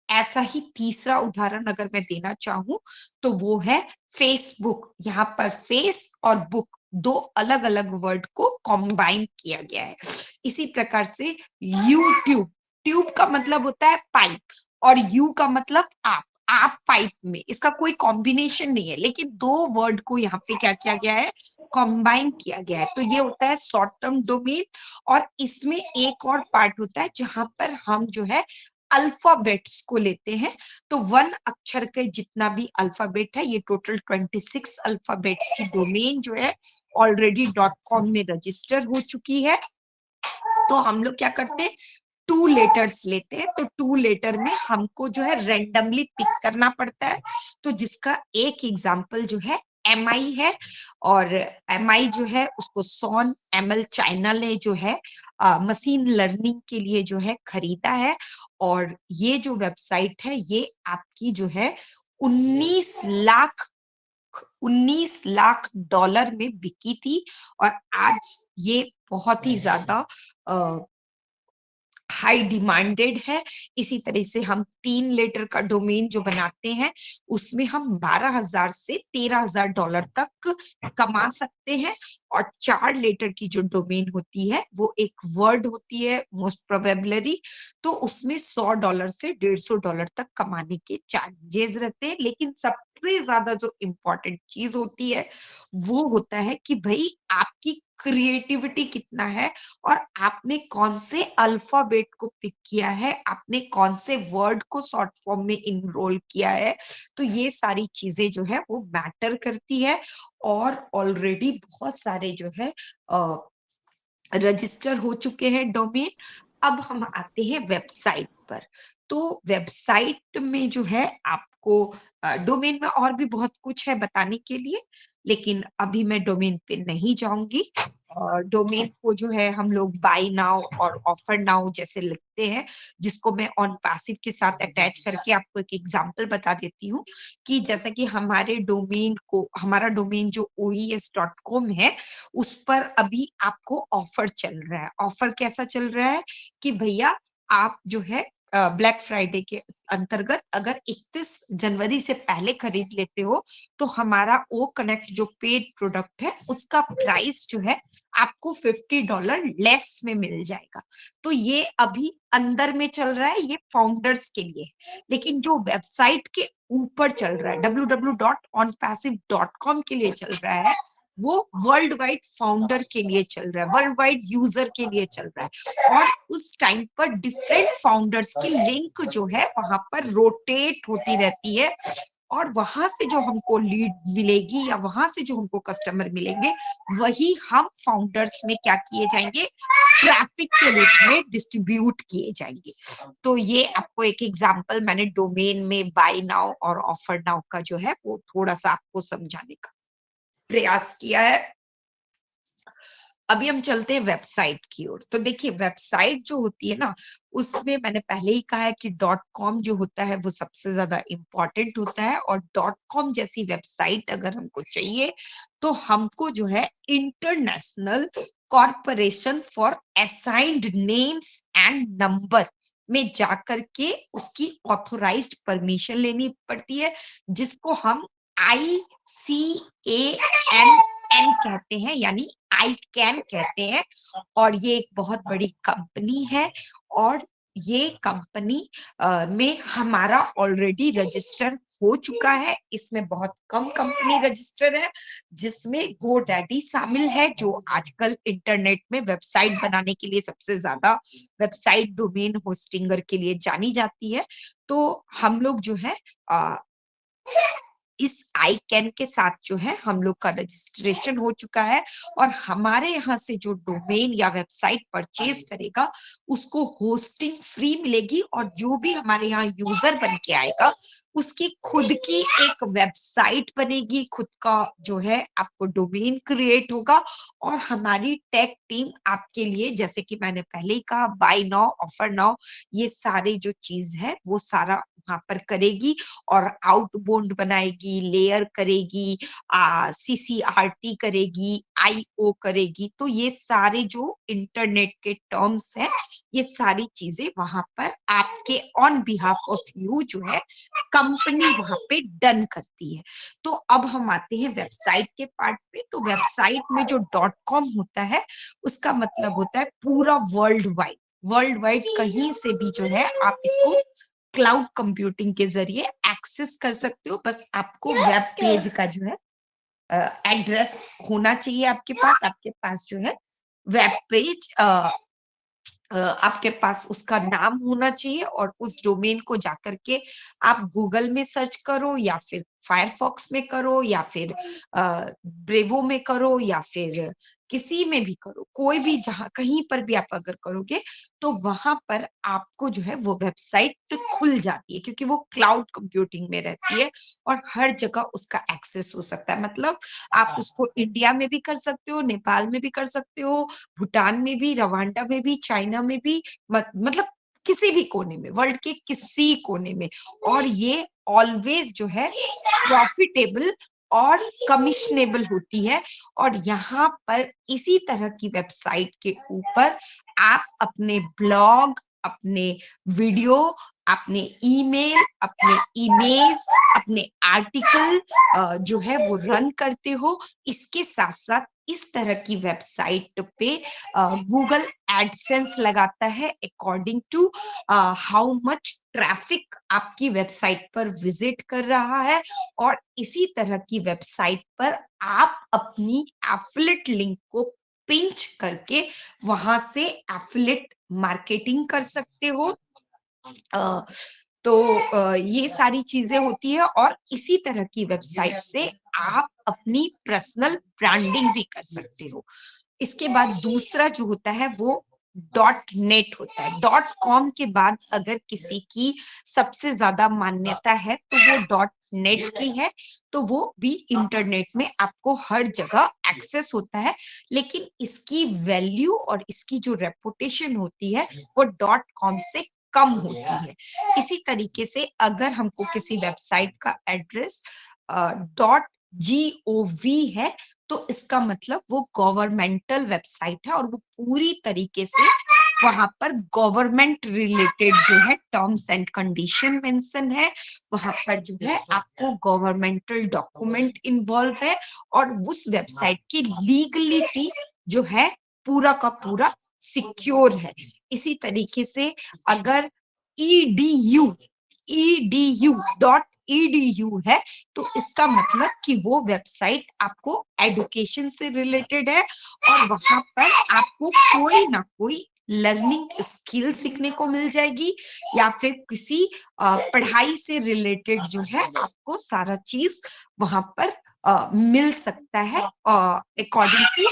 ऐसा ही तीसरा उदाहरण अगर मैं देना चाहूं तो वो है फेसबुक। यहाँ पर फेस और बुक 2 अलग अलग वर्ड को कंबाइन किया गया है। इसी प्रकार से यूट्यूब, ट्यूब का मतलब होता है पाइप और यू का मतलब आप पाइप में, इसका कोई कॉम्बिनेशन नहीं है, लेकिन 2 वर्ड को यहाँ पे क्या किया गया है, कंबाइन किया गया है। तो ये होता है शॉर्ट टर्म डोमेन। और इसमें एक और पार्ट होता है जहां पर हम जो है अल्फाबेट्स को लेते हैं। तो 1 अक्षर के जितना भी अल्फाबेट है, ये टोटल 26 अल्फाबेट्स की डोमेन जो है ऑलरेडी .com में रजिस्टर हो चुकी है। तो हम लोग क्या करते हैं, 2 लेटर्स लेते हैं। तो 2 लेटर में हमको जो है रेंडमली पिक करना पड़ता है। तो जिसका एक एग्जांपल जो है MI है, और MI जो है उसको सॉन ML चाइना ने जो है मशीन लर्निंग के लिए जो है खरीदा है। और ये जो वेबसाइट है ये आपकी जो है 19 लाख डॉलर में बिकी थी। और आज ये बहुत ही ज्यादा हाई डिमांडेड है। इसी तरह से हम 3 लेटर का डोमेन जो बनाते हैं उसमें हम 12,000 से 13,000 डॉलर तक कमा सकते हैं। और 4 लेटर की जो डोमेन होती है वो एक वर्ड होती है मोस्ट प्रोबेबली, तो उसमें $100 से $150 तक कमाने के चार्जेस रहते हैं। लेकिन सबसे ज्यादा जो इम्पोर्टेंट चीज होती है वो होता है कि भाई आपकी क्रिएटिविटी कितना है, और आपने कौन से अल्फाबेट को पिक किया है, आपने कौन से वर्ड को शॉर्ट फॉर्म में इनरोल किया है। तो ये सारी चीजें जो है वो मैटर करती है। और ऑलरेडी बहुत सारे जो है रजिस्टर हो चुके हैं डोमेन। अब हम आते हैं वेबसाइट पर। तो वेबसाइट में जो है आपको डोमेन में और भी बहुत कुछ है बताने के लिए, लेकिन अभी मैं डोमेन पे नहीं जाऊंगी। और डोमेन को जो है हम लोग बाय नाउ और ऑफर नाउ जैसे लिखते हैं, जिसको मैं ऑन पैसिव के साथ अटैच करके आपको एक एग्जांपल बता देती हूँ। कि जैसा कि हमारा डोमेन जो oes.com है उस पर अभी आपको ऑफर चल रहा है। ऑफर कैसा चल रहा है कि भैया आप जो है ब्लैक फ्राइडे के अंतर्गत अगर 31 जनवरी से पहले खरीद लेते हो तो हमारा ओ कनेक्ट जो पेड प्रोडक्ट है उसका प्राइस जो है आपको $50 लेस में मिल जाएगा। तो ये अभी अंदर में चल रहा है, ये फाउंडर्स के लिए। लेकिन जो वेबसाइट के ऊपर चल रहा है www.onpassive.com के लिए चल रहा है, वो वर्ल्ड वाइड फाउंडर के लिए चल रहा है, वर्ल्ड वाइड यूजर के लिए चल रहा है। और उस टाइम पर डिफरेंट फाउंडर्स की लिंक जो है वहां पर रोटेट होती रहती है। और वहां से जो हमको लीड मिलेगी या वहां से जो हमको कस्टमर मिलेंगे वही हम फाउंडर्स में क्या किए जाएंगे, ट्रैफिक के रूप में डिस्ट्रीब्यूट किए जाएंगे। तो ये आपको एक एग्जांपल मैंने डोमेन में बाय नाउ और ऑफर नाउ का जो है वो थोड़ा सा आपको समझाने का प्रयास किया है। अभी हम चलते हैं वेबसाइट की ओर। तो देखिए वेबसाइट जो होती है ना, उसमें मैंने पहले ही कहा है कि .com जो होता है वो सबसे ज्यादा इम्पोर्टेंट होता है। और .com जैसी वेबसाइट अगर हमको चाहिए तो हमको जो है international corporation for assigned names and number में जाकर के उसकी ऑथोराइज्ड परमिशन लेनी पड़ती है, जिसको हम ICANN कहते हैं, यानी ICANN कहते हैं। और ये एक बहुत बड़ी कंपनी है। और ये कंपनी में हमारा ऑलरेडी रजिस्टर हो चुका है। इसमें बहुत कम कंपनी रजिस्टर है, जिसमें GoDaddy शामिल है, जो आजकल इंटरनेट में वेबसाइट बनाने के लिए सबसे ज्यादा वेबसाइट डोमेन होस्टिंगर के लिए जानी जाती है। तो हम लोग जो है इस आईकैन के साथ जो है हम लोग का रजिस्ट्रेशन हो चुका है, और हमारे यहाँ से जो डोमेन या वेबसाइट परचेज करेगा उसको होस्टिंग फ्री मिलेगी, और जो भी हमारे यहाँ यूजर बन के आएगा उसकी खुद की एक वेबसाइट बनेगी, खुद का जो है आपको डोमेन क्रिएट होगा, और हमारी टेक टीम आपके लिए, जैसे कि मैंने पहले ही कहा, बाय नाउ ऑफर नाउ, ये सारे जो चीज है वो सारा वहां पर करेगी, और आउटबाउंड बनाएगी, लेयर करेगी, CCRT करेगी, IO करेगी। तो ये सारे जो इंटरनेट के टर्म्स है, ये सारी चीजें वहां पर आपके ऑन बिहाफ ऑफ यू जो है कंपनी वहां पे डन करती है। तो अब हम आते हैं वेबसाइट के पार्ट पे। तो वेबसाइट में जो .com होता है उसका मतलब होता है पूरा वर्ल्ड वाइड कहीं से भी जो है आप इसको क्लाउड कंप्यूटिंग के जरिए एक्सेस कर सकते हो। बस आपको वेब पेज का जो है एड्रेस होना चाहिए आपके पास जो है वेब पेज, आपके पास उसका नाम होना चाहिए, और उस डोमेन को जाकर के आप गूगल में सर्च करो, या फिर फायरफॉक्स में करो, या फिर ब्रेवो में करो, या फिर किसी में भी करो, कोई भी जहां कहीं पर भी आप अगर करोगे तो वहां पर आपको जो है वो वेबसाइट खुल जाती है, क्योंकि वो क्लाउड कंप्यूटिंग में रहती है और हर जगह उसका एक्सेस हो सकता है। मतलब आप उसको इंडिया में भी कर सकते हो, नेपाल में भी कर सकते हो, भूटान में भी, रवांडा में भी, चाइना में भी, मतलब किसी भी कोने में, वर्ल्ड के किसी कोने में। और ये ऑलवेज जो है प्रॉफिटेबल और कमिशनेबल होती है। और यहाँ पर इसी तरह की वेबसाइट के ऊपर आप अपने ब्लॉग, अपने वीडियो, अपने ईमेल, अपने इमेज, अपने आर्टिकल जो है वो रन करते हो। इसके साथ साथ इस तरह की वेबसाइट पे गूगल एडसेंस लगाता है according to how much traffic आपकी वेबसाइट पर विजिट कर रहा है। और इसी तरह की वेबसाइट पर आप अपनी एफिलिएट लिंक को पिंच करके वहां से एफिलिएट मार्केटिंग कर सकते हो। तो ये सारी चीजें होती है, और इसी तरह की वेबसाइट से आप अपनी पर्सनल ब्रांडिंग भी कर सकते हो। इसके बाद दूसरा जो होता है वो .net होता है। .com के बाद अगर किसी की सबसे ज्यादा मान्यता है तो वो .net की है, तो वो भी इंटरनेट में आपको हर जगह एक्सेस होता है, लेकिन इसकी वैल्यू और इसकी जो रेपुटेशन होती है वो .com से कम होती है। इसी तरीके से अगर हमको किसी वेबसाइट का एड्रेस .gov है तो इसका मतलब वो गवर्नमेंटल वेबसाइट है, और वो पूरी तरीके से वहां पर गवर्नमेंट रिलेटेड जो है टर्म्स एंड कंडीशन मेंशन है। वहां पर जो है आपको गवर्नमेंटल डॉक्यूमेंट इन्वॉल्व है, और उस वेबसाइट की लीगलिटी जो है पूरा का पूरा सिक्योर है। इसी तरीके से अगर edu है तो इसका मतलब कि वो वेबसाइट आपको एजुकेशन से रिलेटेड है, और वहां पर आपको कोई ना कोई लर्निंग स्किल सीखने को मिल जाएगी, या फिर किसी पढ़ाई से रिलेटेड जो है आपको सारा चीज वहां पर मिल सकता है अकॉर्डिंग टू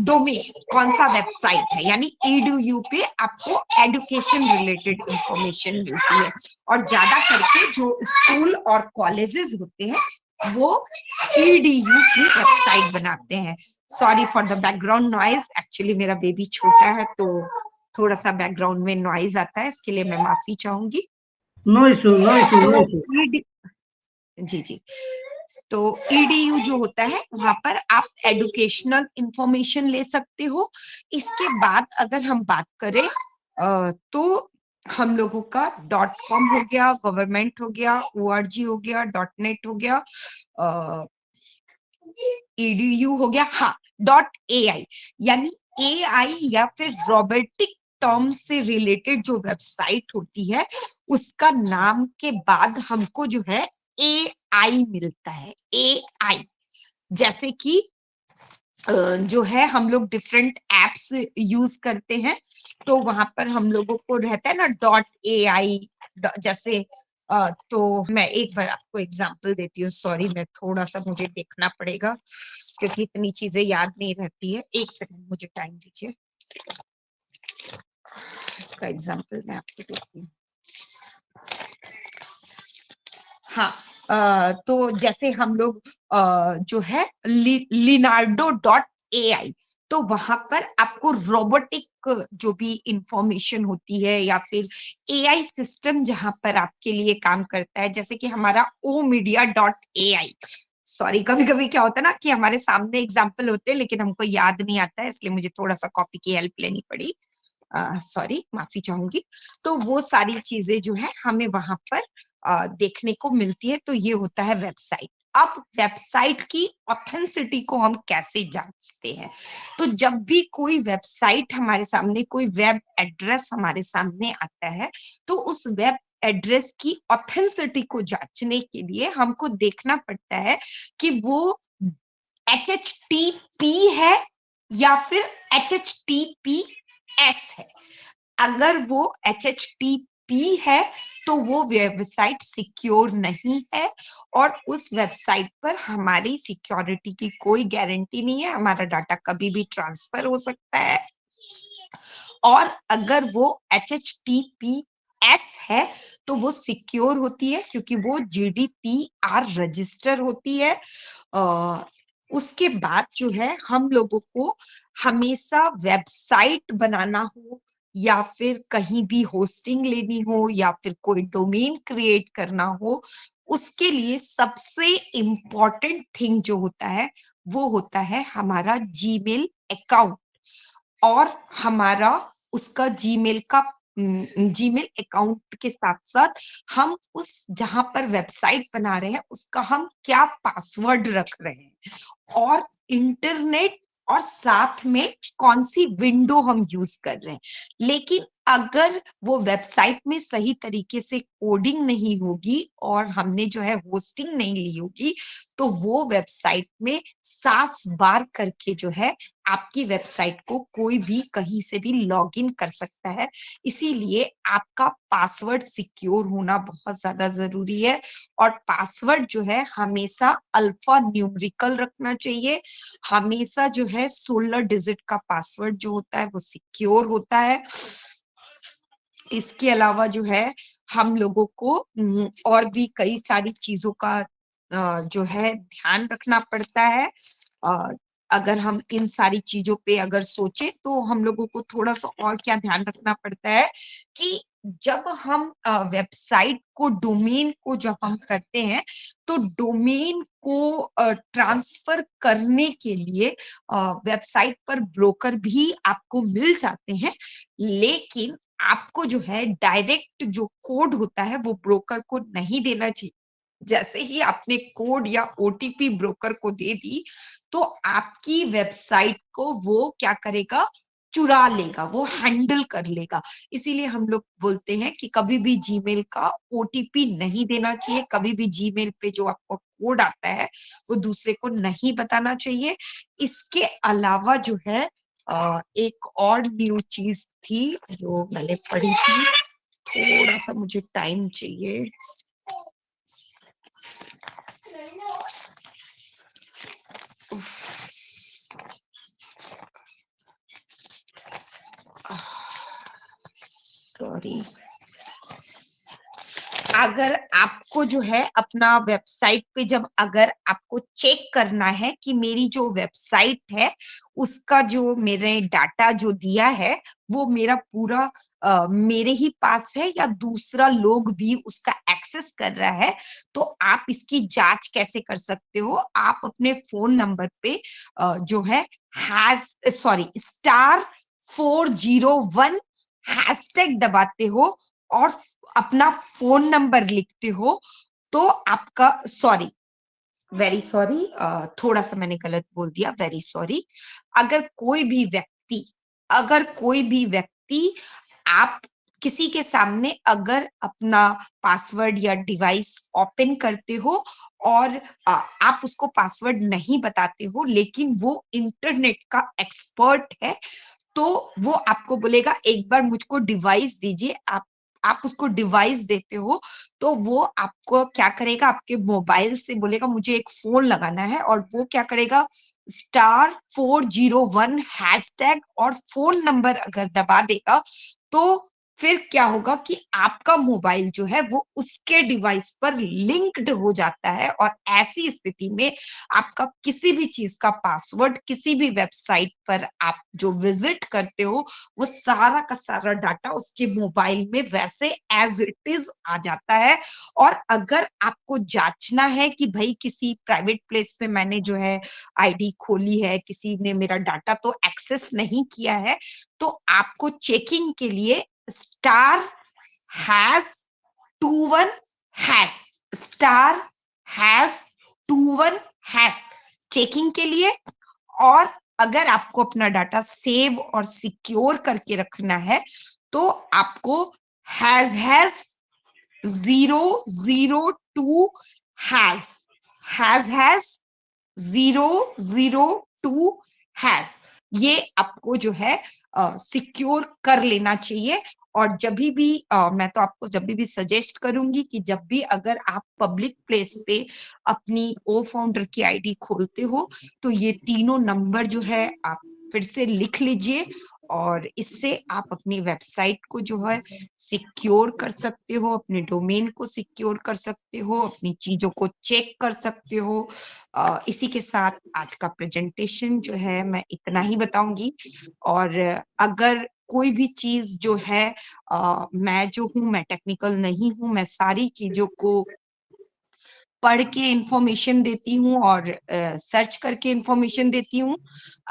डोमेन कौन सा वेबसाइट है। यानी edu पे आपको एजुकेशन रिलेटेड इंफॉर्मेशन मिलती है, और ज्यादा करके जो स्कूल और कॉलेजेस होते हैं वो edu की वेबसाइट बनाते हैं। Sorry for the background noise, actually मेरा बेबी छोटा है तो थोड़ा सा बैकग्राउंड में नॉइज आता है, इसके लिए मैं माफी चाहूंगी। No issue, no issue, no issue. जी। तो edu जो होता है वहां पर आप एजुकेशनल इंफॉर्मेशन ले सकते हो। इसके बाद अगर हम बात करें तो हम लोगों का .com हो गया, गवर्नमेंट हो गया, org हो गया, .net हो गया, edu हो गया। हाँ, .ai यानी AI या फिर रोबोटिक टर्म से रिलेटेड जो वेबसाइट होती है उसका नाम के बाद हमको जो है AI मिलता है। AI जैसे कि जो है हम लोग डिफरेंट एप्स यूज करते हैं, तो वहां पर हम लोगों को रहता है ना .ai, जैसे तो मैं एक बार आपको एग्जांपल देती हूँ। सॉरी, मैं थोड़ा सा मुझे देखना पड़ेगा क्योंकि इतनी चीजें याद नहीं रहती है। एक सेकंड मुझे टाइम दीजिए। इसका एग्जांपल मैं आपको देती हूँ। हाँ, तो जैसे हम लोग जो है Leonardo.ai, तो वहां पर आपको रोबोटिक जो भी इंफॉर्मेशन होती है या फिर एआई सिस्टम जहां पर आपके लिए काम करता है, जैसे कि हमारा omedia.ai। सॉरी, कभी कभी क्या होता है ना कि हमारे सामने एग्जाम्पल होते हैं लेकिन हमको याद नहीं आता है, इसलिए मुझे थोड़ा सा कॉपी की हेल्प लेनी पड़ी। सॉरी, माफी चाहूंगी। तो वो सारी चीजें जो है हमें वहां पर देखने को मिलती है। तो ये होता है वेबसाइट। अब वेबसाइट की ऑथेंसिटी को हम कैसे जांचते हैं? तो जब भी कोई वेबसाइट हमारे सामने, कोई वेब एड्रेस हमारे सामने आता है, तो उस वेब एड्रेस की ऑथेंसिटी को जांचने के लिए हमको देखना पड़ता है कि वो HTTP है या फिर HTTPS है। अगर वो HTTP है तो वो वेबसाइट सिक्योर नहीं है और उस वेबसाइट पर हमारी सिक्योरिटी की कोई गारंटी नहीं है, हमारा डाटा कभी भी ट्रांसफर हो सकता है। और अगर वो HTTPS है तो वो सिक्योर होती है क्योंकि वो GDPR रजिस्टर होती है। उसके बाद जो है हम लोगों को हमेशा वेबसाइट बनाना हो या फिर कहीं भी होस्टिंग लेनी हो या फिर कोई डोमेन क्रिएट करना हो, उसके लिए सबसे इम्पोर्टेंट थिंग जो होता है वो होता है हमारा जीमेल अकाउंट। और हमारा उसका जीमेल अकाउंट के साथ साथ हम उस जहां पर वेबसाइट बना रहे हैं उसका हम क्या पासवर्ड रख रहे हैं और इंटरनेट और साथ में कौन सी विंडो हम यूज कर रहे हैं। लेकिन अगर वो वेबसाइट में सही तरीके से कोडिंग नहीं होगी और हमने जो है होस्टिंग नहीं ली होगी, तो वो वेबसाइट में सास बार करके जो है आपकी वेबसाइट को कोई भी कहीं से भी लॉगिन कर सकता है। इसीलिए आपका पासवर्ड सिक्योर होना बहुत ज्यादा जरूरी है। और पासवर्ड जो है हमेशा अल्फा न्यूमेरिकल रखना चाहिए। हमेशा जो है 16 डिजिट का पासवर्ड जो होता है वो सिक्योर होता है। इसके अलावा जो है हम लोगों को और भी कई सारी चीजों का जो है ध्यान रखना पड़ता है। अगर हम इन सारी चीजों पे अगर सोचे तो हम लोगों को थोड़ा सा और क्या ध्यान रखना पड़ता है कि जब हम वेबसाइट को, डोमेन को जब हम करते हैं तो डोमेन को ट्रांसफर करने के लिए वेबसाइट पर ब्रोकर भी आपको मिल जाते हैं। लेकिन आपको जो है डायरेक्ट जो कोड होता है वो ब्रोकर को नहीं देना चाहिए। जैसे ही आपने कोड या OTP ब्रोकर को दे दी तो आपकी वेबसाइट को वो क्या करेगा, चुरा लेगा, वो हैंडल कर लेगा। इसीलिए हम लोग बोलते हैं कि कभी भी जीमेल का OTP नहीं देना चाहिए। कभी भी जीमेल पे जो आपको कोड आता है वो दूसरे को नहीं बताना चाहिए। इसके अलावा जो है एक और न्यू चीज थी जो मैंने पढ़ी थी, थोड़ा सा मुझे टाइम चाहिए। सॉरी, अगर आपको जो है अपना वेबसाइट पे जब अगर आपको चेक करना है कि मेरी जो वेबसाइट है उसका जो मेरे डाटा जो दिया है वो मेरा पूरा मेरे ही पास है या दूसरा लोग भी उसका एक्सेस कर रहा है, तो आप इसकी जांच कैसे कर सकते हो? आप अपने फोन नंबर पे जो है *401 हैशटैग दबाते हो और अपना फोन नंबर लिखते हो तो आपका, वेरी सॉरी, थोड़ा सा मैंने गलत बोल दिया, वेरी सॉरी। अगर कोई भी व्यक्ति आप किसी के सामने अगर अपना पासवर्ड या डिवाइस ओपन करते हो और आप उसको पासवर्ड नहीं बताते हो लेकिन वो इंटरनेट का एक्सपर्ट है, तो वो आपको बोलेगा एक बार मुझको डिवाइस दीजिए, आप आप उसको डिवाइस देते हो तो वो आपको क्या करेगा, आपके मोबाइल से बोलेगा मुझे एक फोन लगाना है, और वो क्या करेगा, *401# और फोन नंबर अगर दबा देगा तो फिर क्या होगा कि आपका मोबाइल जो है वो उसके डिवाइस पर लिंक्ड हो जाता है, और ऐसी स्थिति में आपका किसी भी चीज का पासवर्ड, किसी भी वेबसाइट पर आप जो विजिट करते हो, वो सारा का सारा डाटा उसके मोबाइल में वैसे एज इट इज आ जाता है। और अगर आपको जांचना है कि भाई किसी प्राइवेट प्लेस पे मैंने जो है आईडी खोली है, किसी ने मेरा डाटा तो एक्सेस नहीं किया है, तो आपको चेकिंग के लिए *#21# *#21# चेकिंग के लिए। और अगर आपको अपना डाटा सेव और सिक्योर करके रखना है तो आपको #002# #002# ये आपको जो है सिक्योर कर लेना चाहिए। और जब भी मैं तो आपको जब भी सजेस्ट करूंगी कि जब भी अगर आप पब्लिक प्लेस पे अपनी ओ फाउंडर की आईडी खोलते हो तो ये तीनों नंबर जो है आप फिर से लिख लीजिए, और इससे आप अपनी वेबसाइट को जो है सिक्योर कर सकते हो, अपने डोमेन को सिक्योर कर सकते हो, अपनी चीजों को चेक कर सकते हो। इसी के साथ आज का प्रेजेंटेशन जो है मैं इतना ही बताऊंगी। और अगर कोई भी चीज जो है मैं जो हूँ, मैं टेक्निकल नहीं हूँ, मैं सारी चीजों को पढ़ के इंफॉर्मेशन देती हूँ और सर्च करके इंफॉर्मेशन देती हूँ।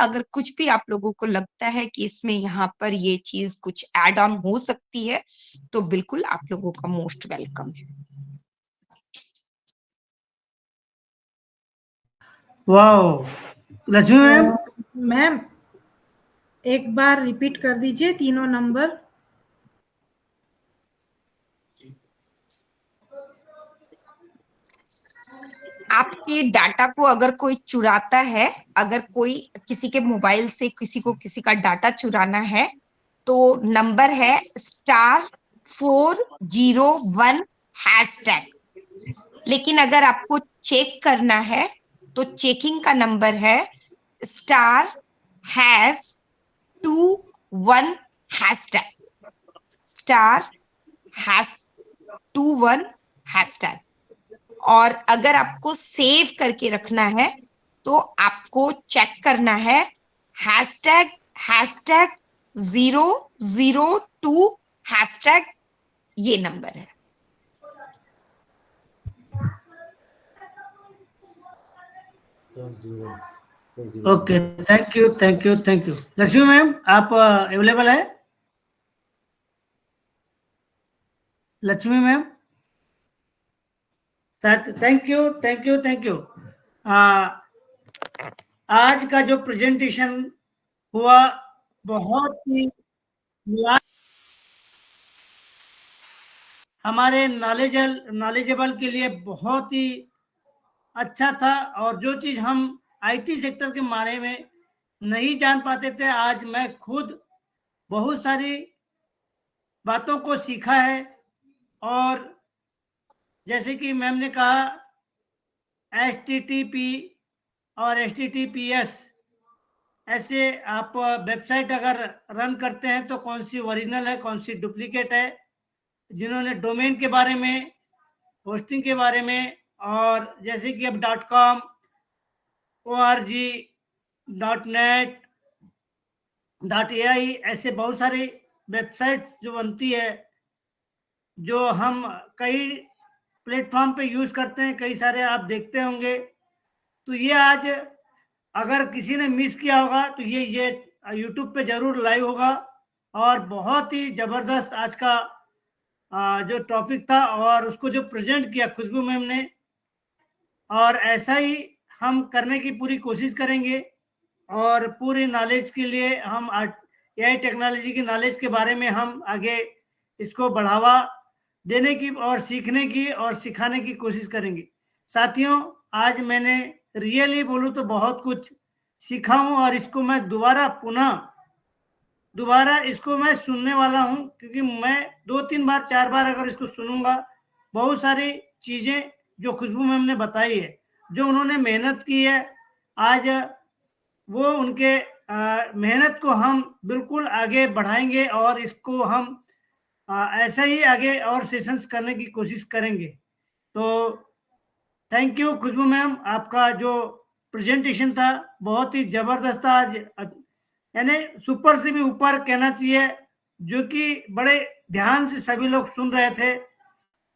अगर कुछ भी आप लोगों को लगता है कि इसमें यहाँ पर ये चीज कुछ ऐड ऑन हो सकती है तो बिल्कुल आप लोगों का मोस्ट वेलकम है। Wow, Lakshmi ma'am. मैम एक बार रिपीट कर दीजिए तीनों नंबर। आपके डाटा को अगर कोई चुराता है, अगर कोई किसी के मोबाइल से किसी को किसी का डाटा चुराना है तो नंबर है *401#। लेकिन अगर आपको चेक करना है तो चेकिंग का नंबर है *#21#. और अगर आपको सेव करके रखना है तो आपको चेक करना है ##002#। ये नंबर है। Okay, thank you thank you thank you. Lakshmi ma'am आप अवेलेबल है? Lakshmi ma'am, thank you thank you thank you. आज का जो प्रेजेंटेशन हुआ बहुत ही हमारे नॉलेजेबल के लिए बहुत ही अच्छा था। और जो चीज हम आईटी सेक्टर के बारे में नहीं जान पाते थे, आज मैं खुद बहुत सारी बातों को सीखा है। और जैसे कि मैम ने कहा HTTP और HTTPS, ऐसे आप वेबसाइट अगर रन करते हैं तो कौन सी ओरिजिनल है कौन सी डुप्लीकेट है। जिन्होंने डोमेन के बारे में, होस्टिंग के बारे में, और जैसे कि अब .com, org, .net, .ai ऐसे बहुत सारी वेबसाइट्स जो बनती है, जो हम कई प्लेटफॉर्म पे यूज करते हैं, कई सारे आप देखते होंगे। तो ये आज अगर किसी ने मिस किया होगा तो ये यूट्यूब पे जरूर लाइव होगा। और बहुत ही जबरदस्त आज का जो टॉपिक था और उसको जो प्रेजेंट किया खुशबू मैम ने, और ऐसा ही हम करने की पूरी कोशिश करेंगे। और पूरी नॉलेज के लिए हम AI टेक्नोलॉजी की नॉलेज के बारे में हम आगे इसको बढ़ावा देने की और सीखने की और सिखाने की कोशिश करेंगे। साथियों, आज मैंने रियली बोलूं तो बहुत कुछ सीखा हूं और इसको मैं दोबारा पुनः दोबारा इसको मैं सुनने वाला हूं, क्योंकि मैं 2-3 बार 4 बार अगर इसको सुनूंगा, बहुत सारी चीजें जो खुशबू मैम ने बताई है, जो उन्होंने मेहनत की है, आज वो उनके मेहनत को हम बिल्कुल आगे बढ़ाएंगे और इसको हम ऐसे ही आगे और सेशंस करने की कोशिश करेंगे। तो थैंक यू खुशबू मैम, आपका जो प्रेजेंटेशन था बहुत ही जबरदस्त था आज, यानी सुपर से भी ऊपर कहना चाहिए, जो कि बड़े ध्यान से सभी लोग सुन रहे थे।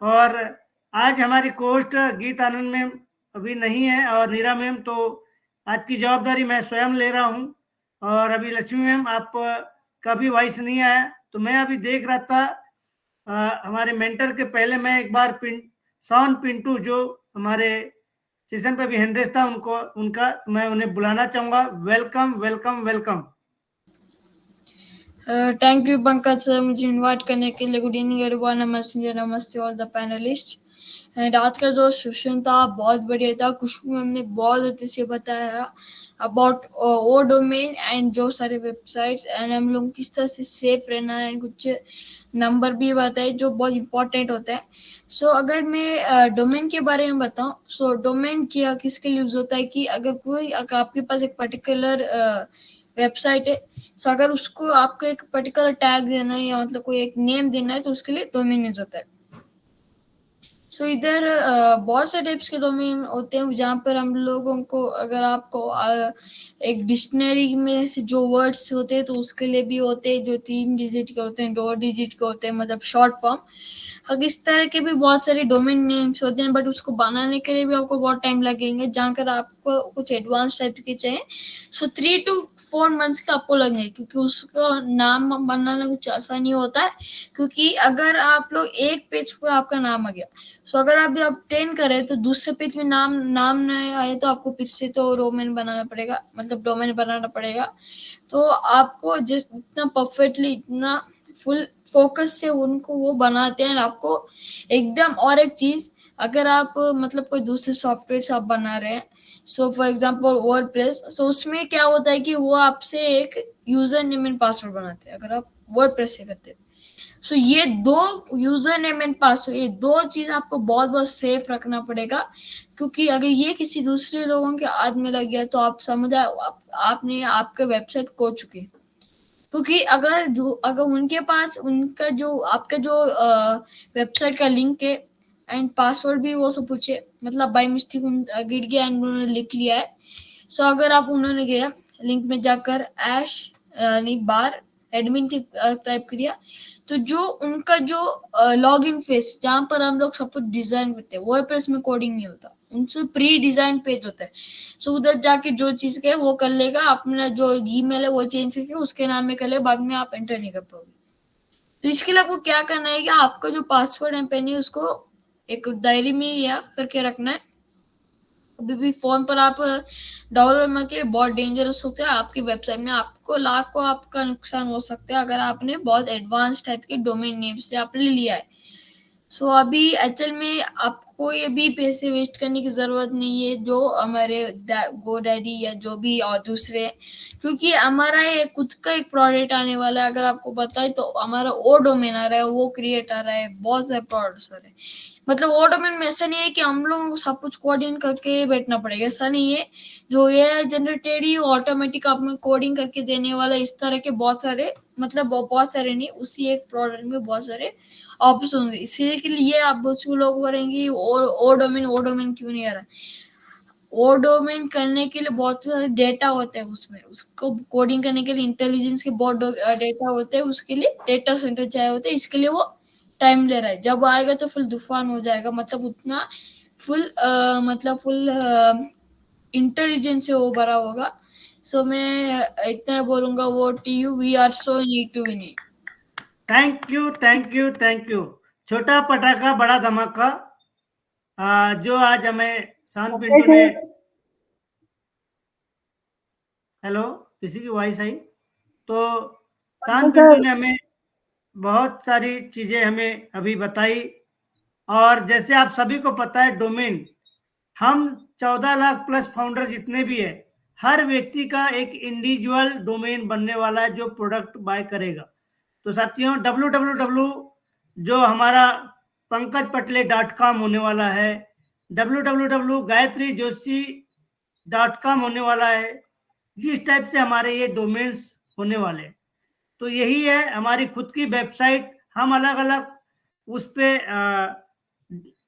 और आज हमारी कोस्ट गीत आनंद मैम अभी नहीं है और नीरा मैम, तो आज की जवाबदारी मैं स्वयं ले रहा हूं। और अभी लक्ष्मी मैम आप का भी वॉइस नहीं आया, तो मैं अभी देख रहा था हमारे मेंटर के पहले मैं एक बार सॉन पिंटू जो हमारे सेशन पे भी हैंड्रेस था, उनका मैं उन्हें बुलाना चाहूंगा। Welcome welcome welcome. Thank you Pankaj sir मुझे इनवाइट करने के लिए। गुड इवनिंग एवरीवन, नमस्ते नमस्ते ऑल द पैनलिस्ट। एंड आज का जो सेशन था बहुत बढ़िया था, खुशबू मैम ने बहुत अच्छे से बताया अबाउट वो डोमेन एंड जो सारे वेबसाइट्स एंड हम लोग किस तरह से सेफ रहना है, कुछ नंबर भी बताए जो बहुत इंपॉर्टेंट होता है। सो अगर मैं डोमेन के बारे में बताऊं, सो डोमेन क्या किसके लिए यूज होता है कि अगर आपके पास एक पर्टिकुलर वेबसाइट है, सो अगर उसको आपको एक पर्टिकुलर टैग देना है या मतलब कोई एक नेम देना है तो उसके लिए डोमेन यूज होता है। सो इधर बहुत से टाइप्स के डोमेन होते हैं जहाँ पर हम लोगों को, अगर आपको एक डिक्शनरी में से जो वर्ड्स होते हैं तो उसके लिए भी होते हैं, जो 3 डिजिट के होते हैं, 2 डिजिट के होते हैं, मतलब शॉर्ट फॉर्म। अब इस तरह के भी बहुत सारे डोमेन नेम्स होते हैं, बट उसको बनाने के लिए भी आपको बहुत टाइम लगेंगे। जहाँ कर आपको कुछ एडवांस टाइप के चाहिए, सो 3 to 4 मंथ्स का आपको लगेंगे, क्योंकि उसका नाम बनाना कुछ ऐसा नहीं होता है। क्योंकि अगर आप लोग एक पेज पर आपका नाम आ गया, सो अगर आप 10 करें तो दूसरे पेज में नाम नहीं आए तो आपको फिर से तो डोमेन बनाना पड़ेगा, मतलब डोमेन बनाना पड़ेगा। तो आपको जितना परफेक्टली, इतना फुल फोकस से उनको वो बनाते हैं आपको एकदम। और एक चीज, अगर आप मतलब कोई दूसरे सॉफ्टवेयर से आप बना रहे हैं, सो फॉर एग्जांपल वर्डप्रेस, सो उसमें क्या होता है कि वो आपसे एक यूजर नेम एंड पासवर्ड बनाते हैं अगर आप वर्डप्रेस से करते हैं। सो ये 2 यूजर नेम एंड पासवर्ड, ये 2 चीज आपको बहुत बहुत सेफ रखना पड़ेगा, क्योंकि अगर ये किसी दूसरे लोगों के हाथ में लग गया तो आप समझ आपने आपके वेबसाइट खो चुके। क्योंकि अगर उनके पास उनका जो आपका जो वेबसाइट का लिंक है एंड पासवर्ड भी वो सब पूछे, मतलब बाय मिस्टेक गिर गया एंड उन्होंने लिख लिया है, सो अगर आप उन्होंने गया लिंक में जाकर #बार एडमिन टाइप किया, तो जो उनका जो लॉगिन फेस जहाँ पर हम लोग सब कुछ डिजाइन करते हैं, वर्डप्रेस में कोडिंग नहीं होता, उनसे प्री डिजाइन पेज होता है। सो उधर जाके जो चीज के वो कर लेगा, अपना जो ईमेल है वो चेंज करके उसके नाम में कर ले, बाद में आप एंटर नहीं कर पाओगे। तो इसके लिए आपको क्या करना है कि आपका जो पासवर्ड है पेन है उसको एक डायरी में या करके रखना है। अभी भी फोन पर आप डाउनलोड मत के, बहुत डेंजरस होता है। आपकी वेबसाइट में आपको लाखों आपका नुकसान हो सकता है अगर आपने बहुत एडवांस टाइप के डोमेन नेम से आपने लिया है। सो अभी एक्चुअल में आपको ये भी पैसे वेस्ट करने की जरूरत नहीं है, जो हमारे GoDaddy या जो भी और दूसरे, क्योंकि हमारा ये खुद का एक प्रोडक्ट आने वाला है। अगर आपको बताए तो हमारा वो डोमेन आ रहा है, वो क्रिएट आ रहा है, बहुत सारे प्रोडक्ट्स आ रहे हैं। मतलब वो डोमेन में ऐसा नहीं है कि हम लोगों को सब कुछ कोडिंग करके बैठना पड़ेगा, ऐसा नहीं है। जो ये जनरेटेड ही ऑटोमेटिक आप में कोडिंग करके देने वाला, इस तरह के बहुत सारे, मतलब बहुत सारे नहीं, उसी एक प्रोडक्ट में बहुत सारे ऑप्शन है। इसी के लिए आप बहुत लोग बोलेंगे ओ डोमेन क्यों नहीं आ रहा है। वो डोमेन करने के लिए बहुत सारे डेटा होते हैं, उसमें उसको कोडिंग करने के लिए इंटेलिजेंस के बहुत डेटा होते हैं, उसके लिए डेटा सेंटर चाहिए होते हैं, इसके लिए वो टाइम ले रहा है। जब आएगा तो फुल तूफान हो जाएगा, मतलब उतना फुल इंटेलिजेंस से वो भरा होगा। सो मैं इतना बोलूंगा, वो TU we are so need to win it. Thank you thank you thank you. छोटा पटाखा बड़ा धमाका, जो आज हमें सान पिंटू ने, हेलो, किसी की वॉइस आई? तो सान पिंटू ने हमें बहुत सारी चीजें हमें अभी बताई। और जैसे आप सभी को पता है, डोमेन हम 14 लाख प्लस फाउंडर जितने भी है, हर व्यक्ति का एक इंडिविजुअल डोमेन बनने वाला है जो प्रोडक्ट बाय करेगा। तो साथियों www जो हमारा pankajpatle.com होने वाला है, www.gayatrijoseph.com होने वाला है। इस टाइप से हमारे ये डोमेन्स होने वाले। तो यही है हमारी खुद की वेबसाइट। हम अलग अलग उस पे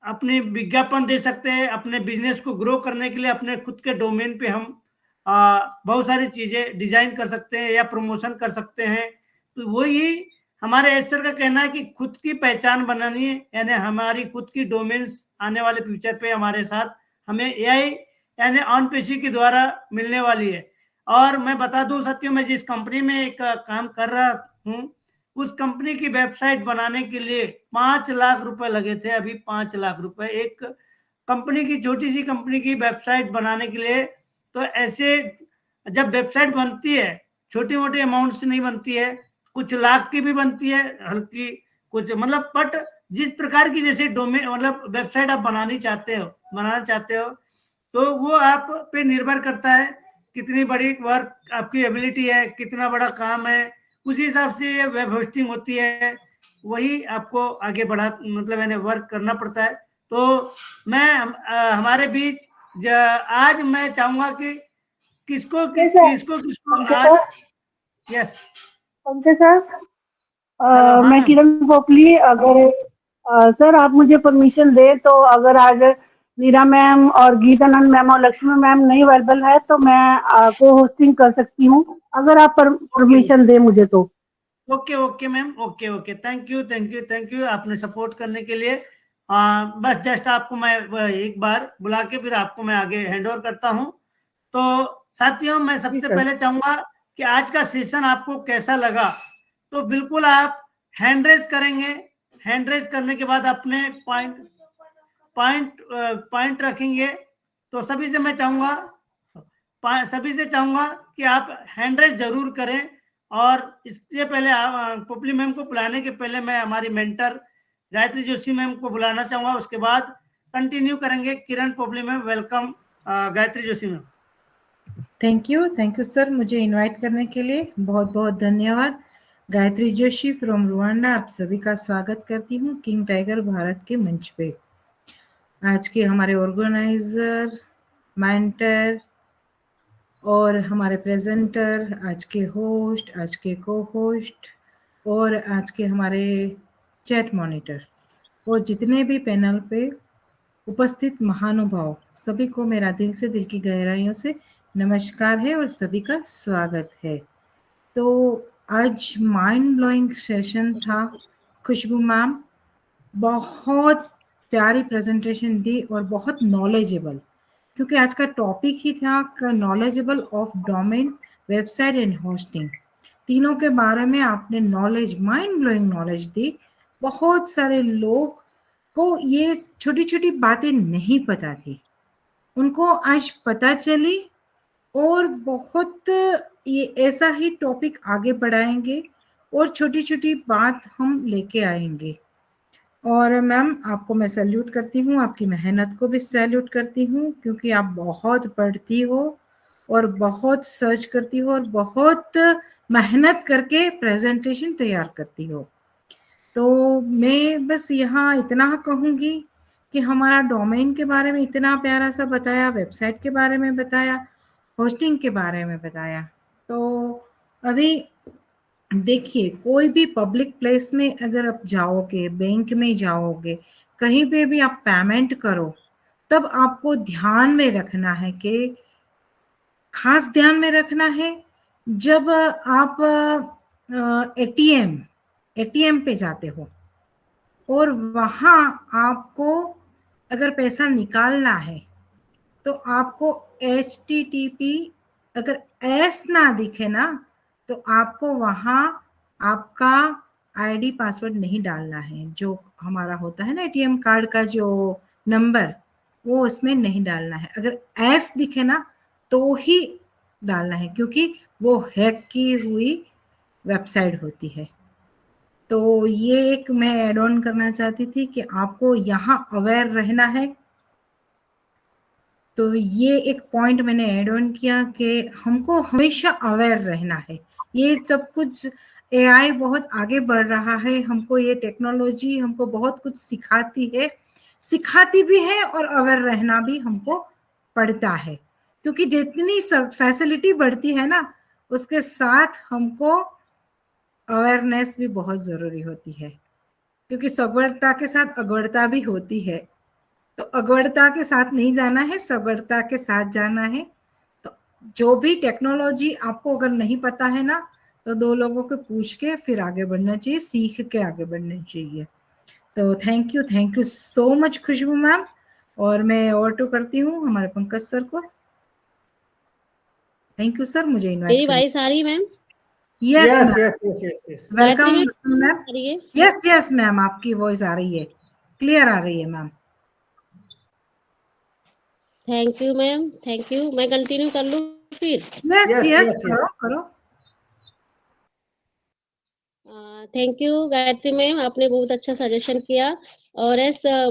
अपने विज्ञापन दे सकते हैं। अपने बिजनेस को ग्रो करने के लिए अपने खुद के डोमेन पे हम बहुत सारी चीजें डिजाइन कर सकते हैं या प्रमोशन कर सकते हैं। तो वही हमारे एसर का कहना है कि खुद की पहचान बनानी है, यानी हमारी खुद की डोमेन्स आने वाले फ्यूचर पे हमारे साथ हमें एआई यानी ऑन पेशी के द्वारा मिलने वाली है। और मैं बता दूं साथियों, मैं जिस कंपनी में एक काम कर रहा हूँ, उस कंपनी की वेबसाइट बनाने के लिए 5 लाख रुपए लगे थे। अभी 5 लाख रुपए एक कंपनी की, छोटी सी कंपनी की वेबसाइट बनाने के लिए। तो ऐसे जब वेबसाइट बनती है, छोटी मोटी अमाउंट से नहीं बनती है, कुछ लाख की भी बनती है, हल्की कुछ मतलब, बट जिस प्रकार की जैसे डोमेन मतलब वेबसाइट आप बनाना चाहते हो तो वो आप पे निर्भर करता है कितनी बड़ी वर्क आपकी एबिलिटी है, कितना बड़ा काम है, उसी हिसाब से ये वेब होस्टिंग होती है। वही आपको आगे बढ़ा मतलब मैंने वर्क करना पड़ता है। तो मैं हमारे बीच आज मैं चाहूंगा कि किसको आज यस पंकज सर, हेलो। हाँ मैं मैम। किरण पोपली। अगर सर आप मुझे परमिशन दे तो अगर आज नीरा मैम और गीतानंद मैम और लक्ष्मी मैम नहीं अवेलेबल है तो मैं को होस्टिंग कर सकती हूँ, अगर आप परमिशन दे मुझे तो। Okay ma'am, okay thank you आपने सपोर्ट करने के लिए। बस जस्ट आपको मैं एक बार बुला के फिर आपको मैं आगे हैंड ओवर करता हूँ। तो साथियों, मैं सबसे पहले चाहूंगा कि आज का सेशन आपको कैसा लगा। तो बिल्कुल आप हैंड रेज करेंगे। हैंड रेज करने के बाद अपने पॉइंट रखेंगे। तो सभी से चाहूंगा कि आप हैंड रेज जरूर करें। और इससे पहले पोपली मैम को बुलाने के पहले मैं हमारी मेंटर गायत्री जोशी मैम को बुलाना चाहूंगा। उसके बाद कंटिन्यू करेंगे। Kiran Popli ma'am, welcome. Gayatri Joshi ma'am. Thank you sir, मुझे इनवाइट करने के लिए बहुत बहुत धन्यवाद। गायत्री जोशी फ्रॉम रुवांडा आप सभी का स्वागत करती हूँ किंग टाइगर भारत के मंच पे। आज के हमारे ऑर्गेनाइजर, मेंटर और हमारे प्रेजेंटर, आज के होस्ट, आज के को होस्ट और आज के हमारे चैट मॉनिटर और जितने भी पैनल पे उपस्थित महानुभाव, सभी को मेरा दिल से, दिल की गहराइयों से नमस्कार है और सभी का स्वागत है। तो आज माइंड ब्लोइंग सेशन था। खुशबू मैम बहुत प्यारी प्रेजेंटेशन दी और बहुत नॉलेजेबल, क्योंकि आज का टॉपिक ही था knowledgeable of domain, website and hosting. तीनों के बारे में आपने नॉलेज, माइंड ब्लोइंग नॉलेज दी। बहुत सारे लोग को ये छोटी छोटी बातें नहीं पता थी, उनको आज पता चली और बहुत ये ऐसा ही टॉपिक आगे बढ़ाएंगे और छोटी छोटी बात हम लेके आएंगे। और मैम आपको मैं सैल्यूट करती हूँ, आपकी मेहनत को भी सैल्यूट करती हूँ, क्योंकि आप बहुत पढ़ती हो और बहुत सर्च करती हो और बहुत मेहनत करके प्रेजेंटेशन तैयार करती हो। तो मैं बस यहाँ इतना कहूँगी कि हमारा डोमेन के बारे में इतना प्यारा सा बताया, वेबसाइट के बारे में बताया, होस्टिंग के बारे में बताया। तो अभी देखिए, कोई भी पब्लिक प्लेस में अगर आप जाओगे, बैंक में जाओगे, कहीं पे भी आप पेमेंट करो, तब आपको ध्यान में रखना है कि खास ध्यान में रखना है जब आप एटीएम पे जाते हो और वहां आपको अगर पैसा निकालना है तो आपको HTTP अगर एस ना दिखे ना तो आपको वहां आपका आईडी पासवर्ड नहीं डालना है। जो हमारा होता है ना एटीएम कार्ड का जो नंबर, वो उसमें नहीं डालना है। अगर एस दिखे ना तो ही डालना है, क्योंकि वो हैक की हुई वेबसाइट होती है। तो ये एक मैं ऐड ऑन करना चाहती थी कि आपको यहाँ अवेयर रहना है। तो ये एक पॉइंट मैंने ऐड ऑन किया कि हमको हमेशा अवेयर रहना है। ये सब कुछ एआई बहुत आगे बढ़ रहा है, हमको ये टेक्नोलॉजी हमको बहुत कुछ सिखाती भी है और अवेयर रहना भी हमको पड़ता है, क्योंकि जितनी फैसिलिटी बढ़ती है ना उसके साथ हमको अवेयरनेस भी बहुत जरूरी होती है, क्योंकि सगवड़ता के साथ अगवड़ता भी होती है। तो अगवड़ता के साथ नहीं जाना है, सगवड़ता के साथ जाना है। तो जो भी टेक्नोलॉजी आपको अगर नहीं पता है ना तो 2 लोगों को पूछ के फिर आगे बढ़ना चाहिए, सीख के आगे बढ़ना चाहिए। तो thank you so much Khushboo ma'am. और मैं ओवर टू करती हूँ हमारे पंकज सर को। थैंक यू सर मुझे मेरी इनवाइट वॉइस आ रही ma'am? Yes yes ma'am, yes yes yes yes welcome Gayatri ma'am. आ रही है? यस मैम, आपकी वॉइस आ रही है, क्लियर आ रही है ma'am. Thank you ma'am, thank you. मैं कंटिन्यू कर लूँ फिर? यस करो। थैंक यू गायत्री मैम, आपने बहुत अच्छा सजेशन किया। और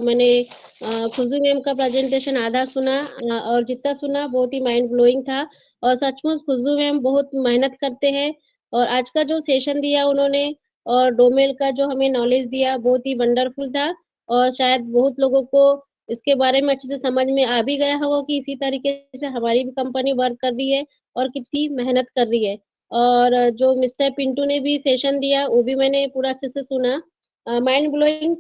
मैंने खुशबू मैम का प्रेजेंटेशन आधा सुना और जितना सुना बहुत ही माइंड ब्लोइंग था। और सचमुच खुशबू मैम बहुत मेहनत करते हैं। और आज का जो सेशन दिया उन्होंने और डोमेल का जो हमें नॉलेज दिया बहुत ही वंडरफुल था। और शायद बहुत लोगों को इसके बारे में अच्छे से समझ में आ भी गया होगा कि इसी तरीके से हमारी भी कंपनी वर्क कर रही है और कितनी मेहनत कर रही है। और जो मिस्टर पिंटू ने भी सेशन दिया वो भी मैंने पूरा अच्छे से सुना। माइंड ब्लोइंग,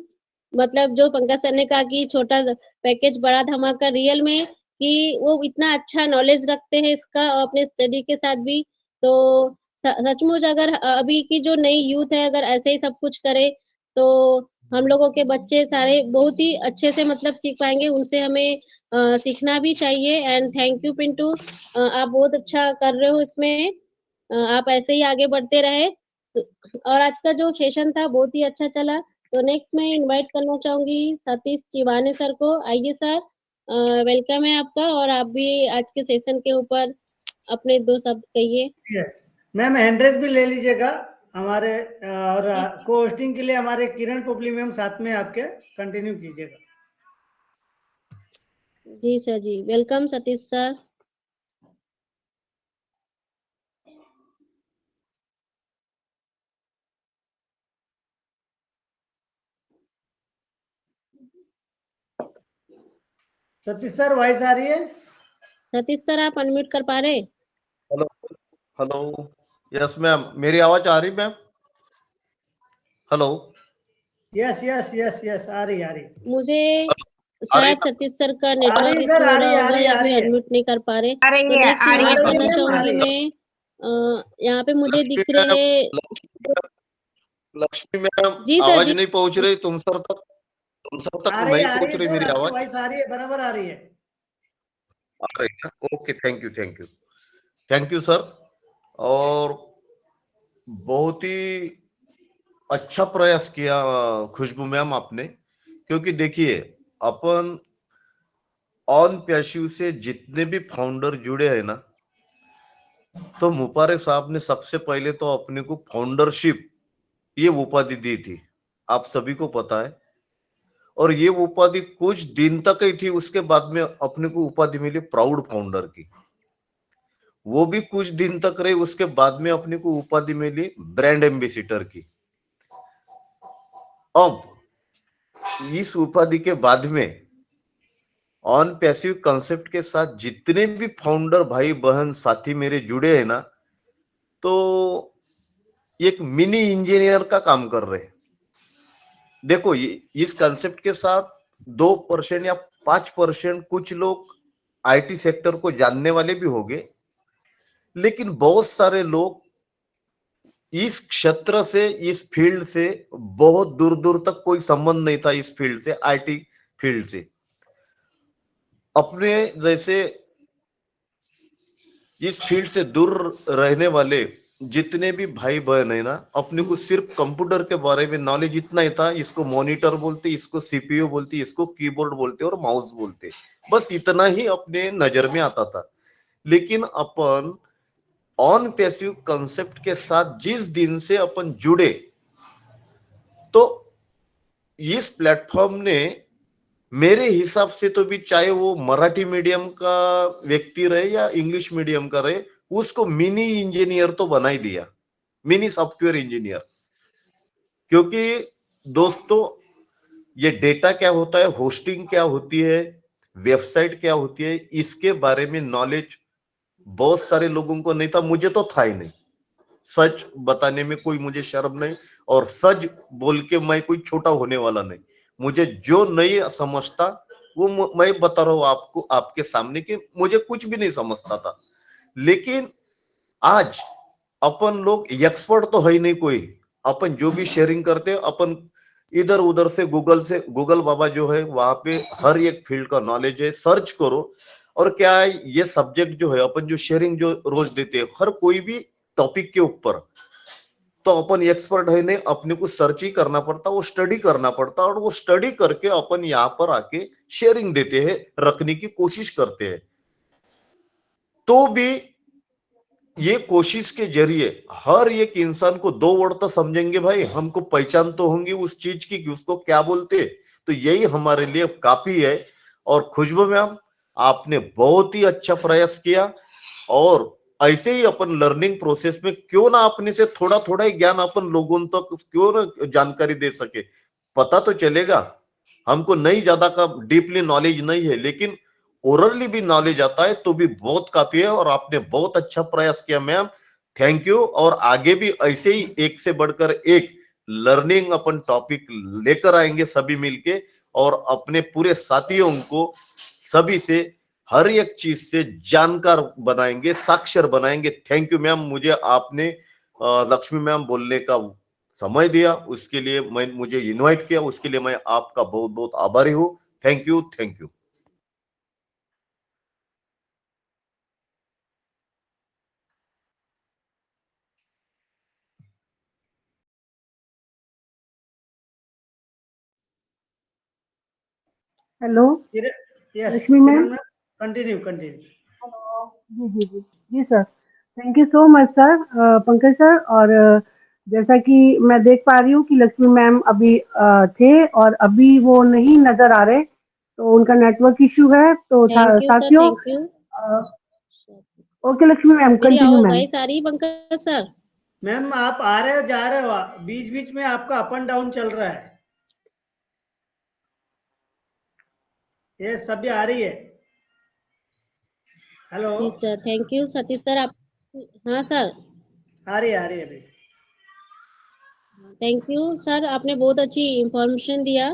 मतलब जो पंकज सर ने कहा कि छोटा पैकेज बड़ा धमाका, रियल में कि वो इतना अच्छा नॉलेज रखते हैं इसका और अपने स्टडी के साथ भी। तो सचमुच अगर अभी की जो नई यूथ है अगर ऐसे ही सब कुछ करे तो हम लोगों के बच्चे सारे बहुत ही अच्छे से मतलब सीख पाएंगे। उनसे हमें सीखना भी चाहिए। एंड थैंक यू पिंटू, आप बहुत अच्छा कर रहे हो इसमें। आप ऐसे ही आगे बढ़ते रहे। और आज का जो सेशन था बहुत ही अच्छा चला। तो नेक्स्ट मैं इनवाइट करना चाहूंगी सतीश चिवाने सर को। आइए सर, वेलकम है आपका और आप भी आज के सेशन के ऊपर अपने 2 शब्द कहिए। यस मैम, हैंड्रेस भी ले लीजिएगा हमारे और को होस्टिंग के लिए हमारे किरण पोपली मैम साथ में आपके कंटिन्यू कीजिएगा। जी सर जी, welcome Satish sir. Satish sir voice आ रही है? सतीश सर आप अनम्यूट कर पा रहे? हेलो हेलो, यस मैम, मेरी आवाज आ रही ma'am? Hello, yes yes yes yes आ रही। मुझे आ रही शायद सतीश सर का नेटवर्क सर, इशू आ हो रही रहा है, आ होगा रही है, या आ फिर रही है। अनम्यूट नहीं कर पा रहे। आ रही तो है, नेक्स्ट आ रही है, इनवाइट करना मैम, आ चाहूंगी रही है। मैं। यहाँ पे मुझे दिख रहे। लक्ष्मी मैम, जी सर आवाज जी, नहीं पहुंच रही तुम सर तक? तुम सर तक आ नहीं रही पहुंच है रही सर, मेरी आपकी आवाज? वॉइस आ रही है, बराबर आ रही है। आ रही है, ओके, थैंक यू सर। और बहुत ही अच्छा प्रयास किया खुशबू मैम आपने, क्योंकि देखिए अपन ऑन पैसिव से जितने भी फाउंडर जुड़े हैं ना, तो मुपारे साहब ने सबसे पहले तो अपने को फाउंडरशिप ये उपाधि दी थी, आप सभी को पता है। और ये उपाधि कुछ दिन तक ही थी, उसके बाद में अपने को उपाधि मिली प्राउड फाउंडर की। वो भी कुछ दिन तक रही, उसके बाद में अपने को उपाधि मिली ब्रांड एम्बेसिडर की। अब इस उपाधि के बाद में ऑन पैसिव कंसेप्ट के साथ जितने भी फाउंडर भाई बहन साथी मेरे जुड़े हैं ना, तो एक मिनी इंजीनियर का काम कर रहे हैं। देखो इस कंसेप्ट के साथ 2% या 5% कुछ लोग आईटी सेक्टर को जानने वाले भी होंगे, लेकिन बहुत सारे लोग इस क्षेत्र से, इस फील्ड से बहुत दूर दूर तक कोई संबंध नहीं था, इस फील्ड से, आईटी फील्ड से। अपने जैसे इस फील्ड से दूर रहने वाले जितने भी भाई बहन है ना, अपने को सिर्फ कंप्यूटर के बारे में नॉलेज इतना ही था, इसको मॉनिटर बोलते, इसको सीपीयू बोलते, इसको कीबोर्ड बोलते और माउस बोलते, बस इतना ही अपने नजर में आता था। लेकिन अपन ऑन पैसिव कंसेप्ट के साथ जिस दिन से अपन जुड़े, तो इस प्लेटफॉर्म ने मेरे हिसाब से तो भी चाहे वो मराठी मीडियम का व्यक्ति रहे या इंग्लिश मीडियम का रहे, उसको मिनी इंजीनियर तो बना ही दिया, मिनी सॉफ्टवेयर इंजीनियर। क्योंकि दोस्तों ये डेटा क्या होता है, होस्टिंग क्या होती है, वेबसाइट क्या होती है, इसके बारे में नॉलेज बहुत सारे लोगों को नहीं था, मुझे तो था ही नहीं। सच बताने में कोई मुझे शर्म नहीं, और सच बोल के मैं कोई छोटा होने वाला नहीं। मुझे जो नहीं समझता वो मैं बता रहा हूं आपको, आपके सामने, कि मुझे कुछ भी नहीं समझता था। लेकिन आज अपन लोग एक्सपर्ट तो है ही नहीं कोई, अपन जो भी शेयरिंग करते हैं अपन इधर उधर से गूगल बाबा जो है वहां पे हर एक फील्ड का नॉलेज है, सर्च करो। और क्या है, ये सब्जेक्ट जो है अपन जो शेयरिंग जो रोज देते हैं हर कोई भी टॉपिक के ऊपर, तो अपन एक्सपर्ट है नहीं, अपने को सर्च ही करना पड़ता, वो स्टडी करना पड़ता, और वो स्टडी करके अपन यहाँ पर आके शेयरिंग देते हैं, रखने की कोशिश करते हैं। तो भी ये कोशिश के जरिए हर एक इंसान को 2 वर्ड तो समझेंगे भाई, हमको पहचान तो होंगी उस चीज की कि उसको क्या बोलते, तो यही हमारे लिए काफी है। और खुशबू मैम, आपने बहुत ही अच्छा प्रयास किया, और ऐसे ही अपन लर्निंग प्रोसेस में क्यों ना अपने से थोड़ा थोड़ा ही ज्ञान अपन लोगों तक क्यों ना जानकारी दे सके, पता तो चलेगा। हमको नहीं ज्यादा का डीपली नॉलेज नहीं है, लेकिन ओरली भी नॉलेज आता है तो भी बहुत काफी है। और आपने बहुत अच्छा प्रयास किया मैम, थैंक यू। और आगे भी ऐसे ही एक से बढ़कर एक लर्निंग अपन टॉपिक लेकर आएंगे सभी मिलके, और अपने पूरे साथियों को सभी से हर एक चीज से जानकार बनाएंगे, साक्षर बनाएंगे। थैंक यू मैम, मुझे आपने लक्ष्मी मैम बोलने का समय दिया, उसके लिए मुझे इनवाइट किया, उसके लिए मैं आपका बहुत बहुत आभारी हूँ। Thank you, thank you. Hello Yes, Lakshmi ma'am. Kiran ma'am, continue. जी जी जी जी sir, thank you so much sir, Pankaj sir. और जैसा कि मैं देख पा रही हूँ कि लक्ष्मी मैम अभी थे और अभी वो नहीं नजर आ रहे, तो उनका नेटवर्क इश्यू है। तो थैंक यू सर, साथियों, thank you. Okay Lakshmi ma'am, मेरी कंटिन्यू मैम। वॉइस आ रही है पंकज सर? मैम आप आ रहे हो, जा रहे हो, बीच बीच में आपका अप एंड डाउन चल रहा है। ये सभी आ रही है। हेलो, जी sir, thank you. Satish sir आप, हाँ सर, आ रही है अभी। थैंक यू सर, आपने बहुत अच्छी इंफॉर्मेशन दिया।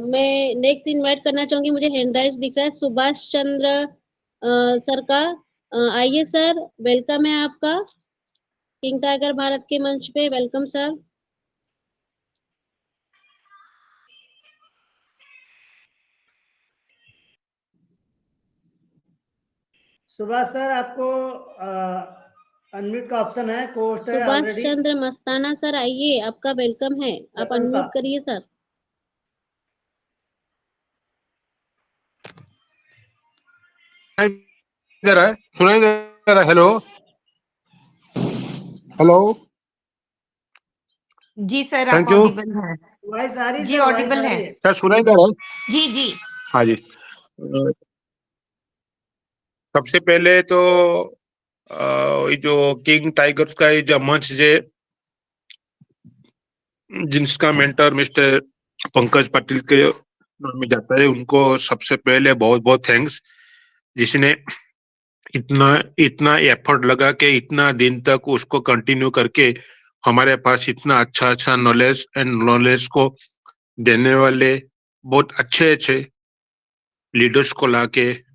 मैं नेक्स्ट इनवाइट करना चाहूंगी, मुझे हैंड राइज दिख रहा है सुभाष चंद्र सर का। आइए सर, वेलकम है आपका किंग टाइगर भारत के मंच पे, वेलकम सर। सुभाष सर, आपको अनम्यूट का ऑप्शन है, कोस्ट है सुभाष ऑलरेडी। चंद्र मस्ताना सर आइए, आपका वेलकम है, आप अनम्यूट करिए सर। सुनाई दे रहा है? हेलो हेलो, जी सर, आप थैंक यू। ऑडिबल हैं। वॉइस आ रही जी सर, ऑडिबल वॉइस आ है। रही है। क्या सुनाई दे रहा है? जी जी हाँ जी। सबसे पहले तो ये जो किंग टाइगर्स का ये जो मंच है, जिसका मेंटर मिस्टर पंकज पाटिल के में जाता है, उनको सबसे पहले बहुत बहुत थैंक्स, जिसने इतना इतना एफर्ट लगा के इतना दिन तक उसको कंटिन्यू करके हमारे पास इतना अच्छा अच्छा नॉलेज को देने वाले बहुत अच्छे अच्छे लीडर्स को लाके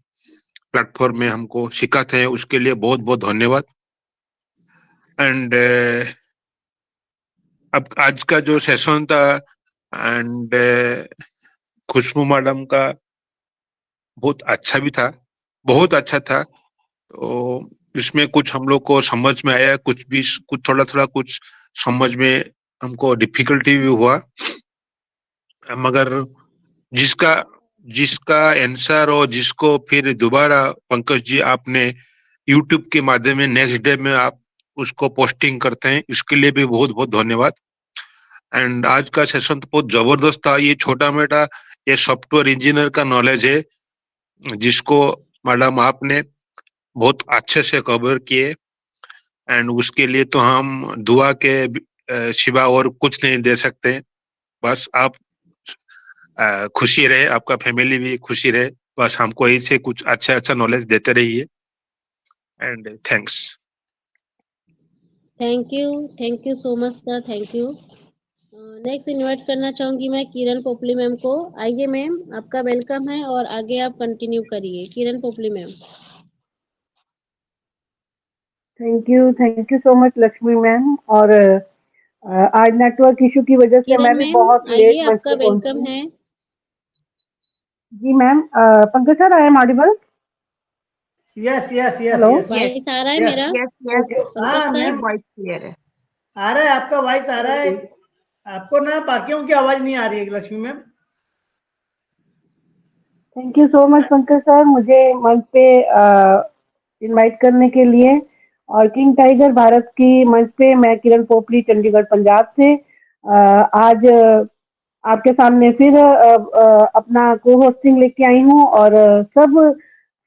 प्लेटफॉर्म में हमको सिखाते हैं, उसके लिए बहुत बहुत धन्यवाद। एंड अब आज का जो सेशन था, एंड खुशबू मैडम का बहुत अच्छा भी था, बहुत अच्छा था। तो इसमें कुछ हम लोग को समझ में आया, कुछ थोड़ा थोड़ा कुछ समझ में हमको डिफिकल्टी भी हुआ, मगर जिसका आंसर और जिसको फिर दोबारा पंकज जी आपने यूट्यूब के माध्यम में नेक्स्ट डे में आप उसको पोस्टिंग करते हैं, इसके लिए भी बहुत बहुत धन्यवाद। एंड आज का सेशन तो बहुत जबरदस्त था। ये छोटा मोटा ये सॉफ्टवेयर इंजीनियर का नॉलेज है, जिसको मैडम आपने बहुत अच्छे से कवर किए, एंड उसके लिए तो हम दुआ के सिवा और कुछ नहीं दे सकते। बस आप खुशी रहे, आपका फैमिली भी खुशी रहे, बस हमको ऐसे कुछ अच्छा नॉलेज देते रहिए, and thanks. Thank you so much sir, thank you. Next invite करना चाहूंगी मैं किरण पोपली मैम को। आइए मैम, आपका वेलकम है और आगे आप कंटिन्यू करिए। Kiran Popli ma'am. Thank you so much Lakshmi ma'am. और आज नेटवर्क इशू की वजह से किरण मैं भी मैम बहुत लेट आइए, मंच आपका पे पहुंची वेलकम हूँ। है। जी ma'am, Pankaj sir, I am audible? Yes yes yes hello. Yes yes voice आ रहा है यस। मेरा? यस यस, पंकज हाँ सर मैम, वॉइस क्लियर है। आ रहा है, आपका वॉइस आ रहा है। आपको ना बाकियों की आवाज नहीं आ रही है Lakshmi ma'am. Thank you so much Pankaj sir, मुझे मंच पे इनवाइट करने के लिए। और किंग टाइगर भारत की मंच पे मैं किरण पोपली चंडीगढ़ पंजाब से आज आपके सामने फिर अपना को होस्टिंग लेके आई हूँ। और सब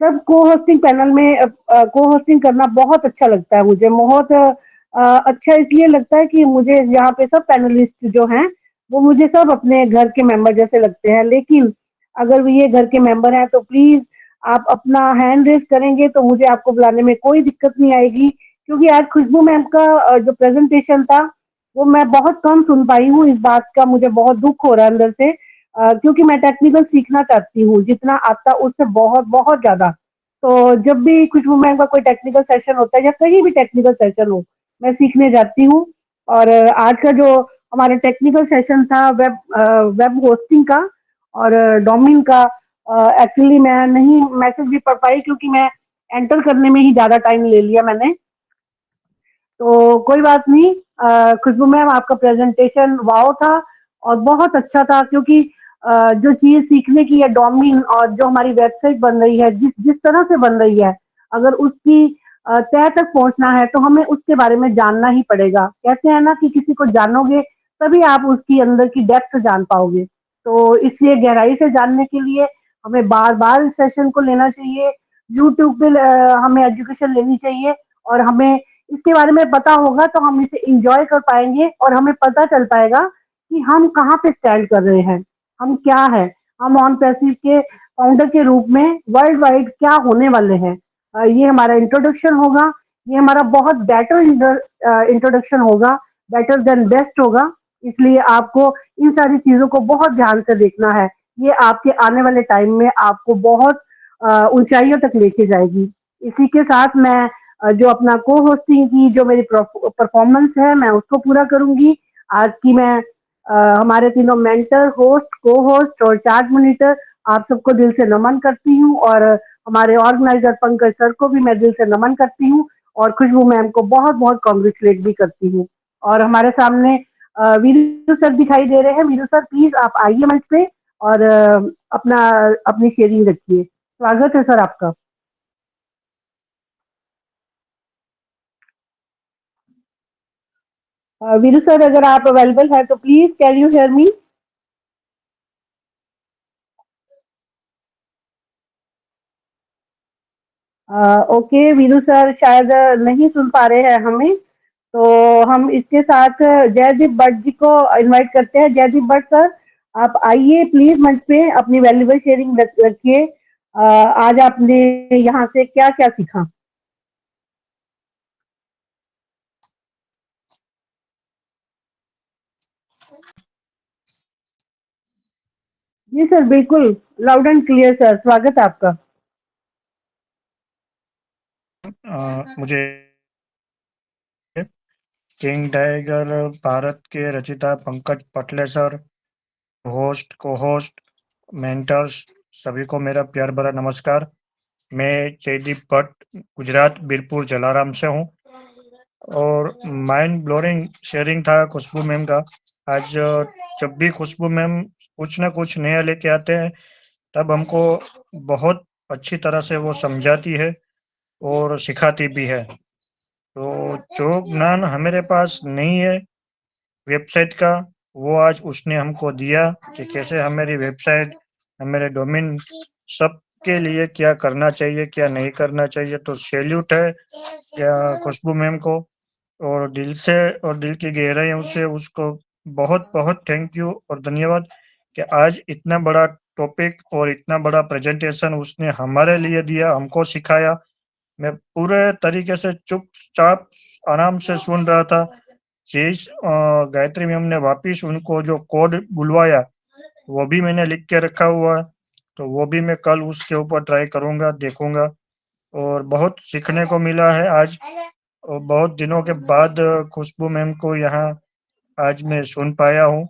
सब को होस्टिंग पैनल में को होस्टिंग करना बहुत अच्छा लगता है मुझे। बहुत अच्छा इसलिए लगता है कि मुझे यहाँ पे सब पैनलिस्ट जो हैं वो मुझे सब अपने घर के मेंबर जैसे लगते हैं। लेकिन अगर ये घर के मेंबर हैं तो प्लीज आप अपना हैंड रेज करेंगे तो मुझे आपको बुलाने में कोई दिक्कत नहीं आएगी, क्योंकि आज खुशबू मैम का जो प्रेजेंटेशन था वो मैं बहुत कम सुन पाई हूँ। इस बात का मुझे बहुत दुख हो रहा है अंदर से, क्योंकि मैं टेक्निकल सीखना चाहती हूँ, जितना आता उससे बहुत बहुत ज्यादा। तो जब भी खुशबू मैम का कोई टेक्निकल सेशन होता है या कहीं भी टेक्निकल सेशन हो, मैं सीखने जाती हूँ। और आज का जो हमारा टेक्निकल सेशन था वेब होस्टिंग का और डोमेन का, एक्चुअली मैं नहीं मैसेज भी पढ़ पाई क्योंकि मैं एंटर करने में ही ज्यादा टाइम ले लिया मैंने। तो कोई बात नहीं। खुशबू मैम, आपका प्रेजेंटेशन वाओ था और बहुत अच्छा था, क्योंकि जो चीज सीखने की है डोमेन और जो हमारी वेबसाइट बन रही है जिस जिस तरह से बन रही है, अगर उसकी तह तक पहुंचना है तो हमें उसके बारे में जानना ही पड़ेगा। कहते हैं ना कि किसी को जानोगे तभी आप उसकी अंदर की डेप्थ जान पाओगे। तो इसलिए गहराई से जानने के लिए हमें बार बार इस सेशन को लेना चाहिए। यूट्यूब पे हमें एजुकेशन लेनी चाहिए, और हमें इसके बारे में पता होगा तो हम इसे इंजॉय कर पाएंगे और हमें पता चल पाएगा कि हम कहाँ पे स्टैंड कर रहे हैं, हम क्या है, हम ऑन पैसिव के फाउंडर के रूप में वर्ल्ड वाइड क्या होने वाले हैं। ये हमारा इंट्रोडक्शन होगा, ये हमारा बहुत बेटर इंट्रोडक्शन होगा, बेटर देन बेस्ट होगा। इसलिए आपको इन सारी चीजों को बहुत ध्यान से देखना है। ये आपके आने वाले टाइम में आपको बहुत ऊंचाइयों तक लेके जाएगी। इसी के साथ मैं जो अपना को होस्टिंग की जो मेरी परफॉर्मेंस है मैं उसको पूरा करूंगी। आज की मैं हमारे तीनों मेंटर, होस्ट, को होस्ट और चार्ट मॉनिटर, आप सबको दिल से नमन करती हूँ। और हमारे ऑर्गेनाइजर पंकज सर को भी मैं दिल से नमन करती हूँ, और खुशबू मैम को बहुत बहुत कॉन्ग्रेचुलेट भी करती हूँ। और हमारे सामने वीरू सर दिखाई दे रहे हैं। वीरू सर, प्लीज आप आइए मंच पे और अपनी शेयरिंग रखिए। स्वागत है सर आपका। वीरू सर, अगर आप अवेलेबल है तो please can you hear me? Okay, Veeru sir शायद नहीं सुन पा रहे हैं हमें, तो हम इसके साथ जयदीप भट्ट जी को इनवाइट करते हैं। जयदीप भट्ट सर, आप आइए प्लीज मंच पे, अपनी वैल्यूबल शेयरिंग रखिए। आज आपने यहाँ से क्या क्या सीखा? जी सर, बिल्कुल लाउड एंड क्लियर सर, स्वागत है आपका। मुझे किंग टाइगर भारत के रचिता पंकज पटले सर, होस्ट, को होस्ट, मेंटर्स, सभी को मेरा प्यार भरा नमस्कार। मैं जयदीप भट्ट गुजरात बीरपुर जलाराम से हूँ, और माइंड ब्लोइंग शेयरिंग था खुशबू मैम का। आज जब भी खुशबू मैम कुछ ना कुछ नया लेके आते हैं तब हमको बहुत अच्छी तरह से वो समझाती है और सिखाती भी है। तो जो ज्ञान हमारे पास नहीं है वेबसाइट का, वो आज उसने हमको दिया कि कैसे हमारी वेबसाइट मेरे डोमेन सबके लिए क्या करना चाहिए क्या नहीं करना चाहिए। तो सैल्यूट है क्या खुशबू मैम को, और दिल से और दिल की गहराइयों से उसको बहुत बहुत थैंक यू और धन्यवाद कि आज इतना बड़ा टॉपिक और इतना बड़ा प्रेजेंटेशन उसने हमारे लिए दिया, हमको सिखाया। मैं पूरे तरीके से चुपचाप आराम से सुन रहा था। जिस गायत्री मैम ने वापिस उनको जो कोड बुलवाया वो भी मैंने लिख के रखा हुआ है, तो वो भी मैं कल उसके ऊपर ट्राई करूंगा, देखूंगा। और बहुत सीखने को मिला है आज, और बहुत दिनों के बाद खुशबू मैम को यहाँ आज मैं सुन पाया हूँ,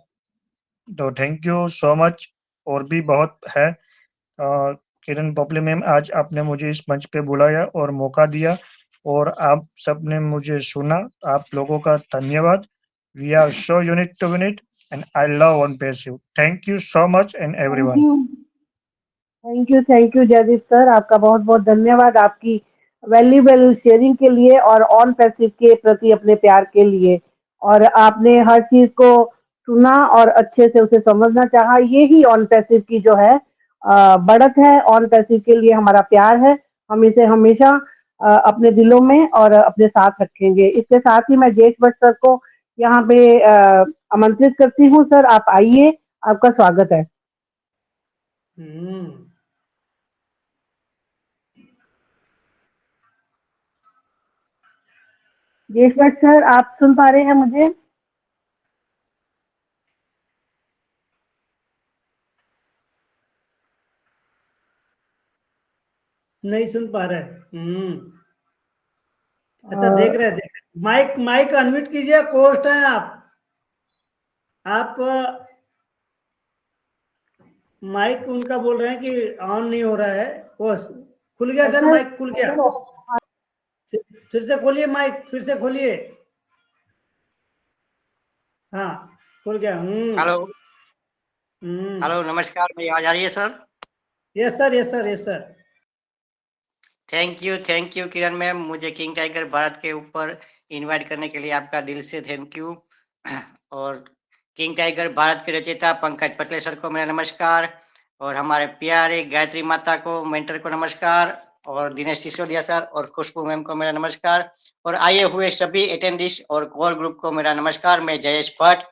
तो थैंक यू सो मच। और भी बहुत है। किरण पोपले मैम, आज आपने मुझे इस मंच पे बुलाया और मौका दिया और आप सबने मुझे सुना, आप लोगों का धन्यवाद। We are so unit to unit and I love on passive. Thank you so much and everyone. Thank you Jaideep sir, आपका बहुत बहुत धन्यवाद आपकी वैल्यूबल शेयरिंग के लिए और ऑन पैसिव के प्रति अपने प्यार के लिए। और आपने हर चीज को सुना और अच्छे से उसे समझना चाहा। ये ही ऑन पैसिव की जो है बढ़त है। ऑन पैसिव के लिए हमारा प्यार है, हम इसे हमेशा अपने दिलों में और अपने साथ रखेंगे। इसके साथ ही मैं जयेश भट्ट सर को यहाँ पे आमंत्रित करती हूँ। सर आप आइए, आपका स्वागत है। जयेश भट्ट सर, आप सुन पा रहे हैं मुझे? नहीं सुन पा रहे। अच्छा, देख रहे। माइक माइक अनम्यूट कीजिए, कोस्ट हैं आप माइक उनका बोल रहे हैं कि ऑन नहीं हो रहा है। वो खुल गया सर, माइक खुल गया। फिर से खोलिए माइक, फिर से खोलिए। हाँ, खुल गया। हेलो हेलो, नमस्कार, मेरी आवाज आ रही है sir? Yes sir, yes sir, yes sir. Thank you Kiran ma'am, मुझे किंग टाइगर भारत के ऊपर इनवाइट करने के लिए आपका दिल से थैंक यू। और किंग टाइगर भारत के रचयिता पंकज पटले सर को मेरा नमस्कार, और हमारे प्यारे गायत्री माता को, मेंटर को नमस्कार, और दिनेश सिसोदिया सर और खुशबू मैम को मेरा नमस्कार, और आए हुए सभी अटेंडिस और कोर ग्रुप को मेरा नमस्कार। मैं जयेश भट्ट,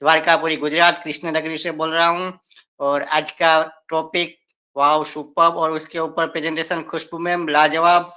द्वारकापुरी, गुजरात, कृष्ण नगरी से बोल रहा हूँ। और आज का टॉपिक वाव सुपर, और उसके ऊपर प्रेजेंटेशन खुशबू मैम लाजवाब,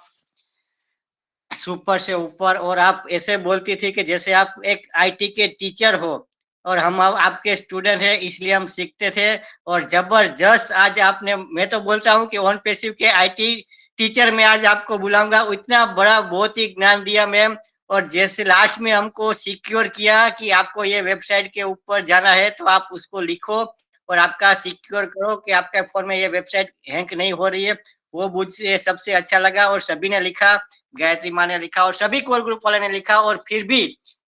सुपर से ऊपर। और आप ऐसे बोलती थी कि जैसे आप एक आईटी के टीचर हो और हम आपके स्टूडेंट हैं, इसलिए हम सीखते थे। और जबरदस्त आज आपने, मैं तो बोलता हूँ कि ऑन पैसिव के आईटी टीचर में आज आपको बुलाऊंगा, इतना बड़ा बहुत ही ज्ञान दिया मैम। और जैसे लास्ट में हमको सिक्योर किया कि आपको ये वेबसाइट के ऊपर जाना है तो आप उसको लिखो और आपका सिक्योर करो कि आपके फोन में ये वेबसाइट हैंक नहीं हो रही है, वो मुझे सबसे अच्छा लगा। और सभी ने लिखा, गायत्री माँ ने लिखा और सभी कोर ग्रुप वाले ने लिखा। और फिर भी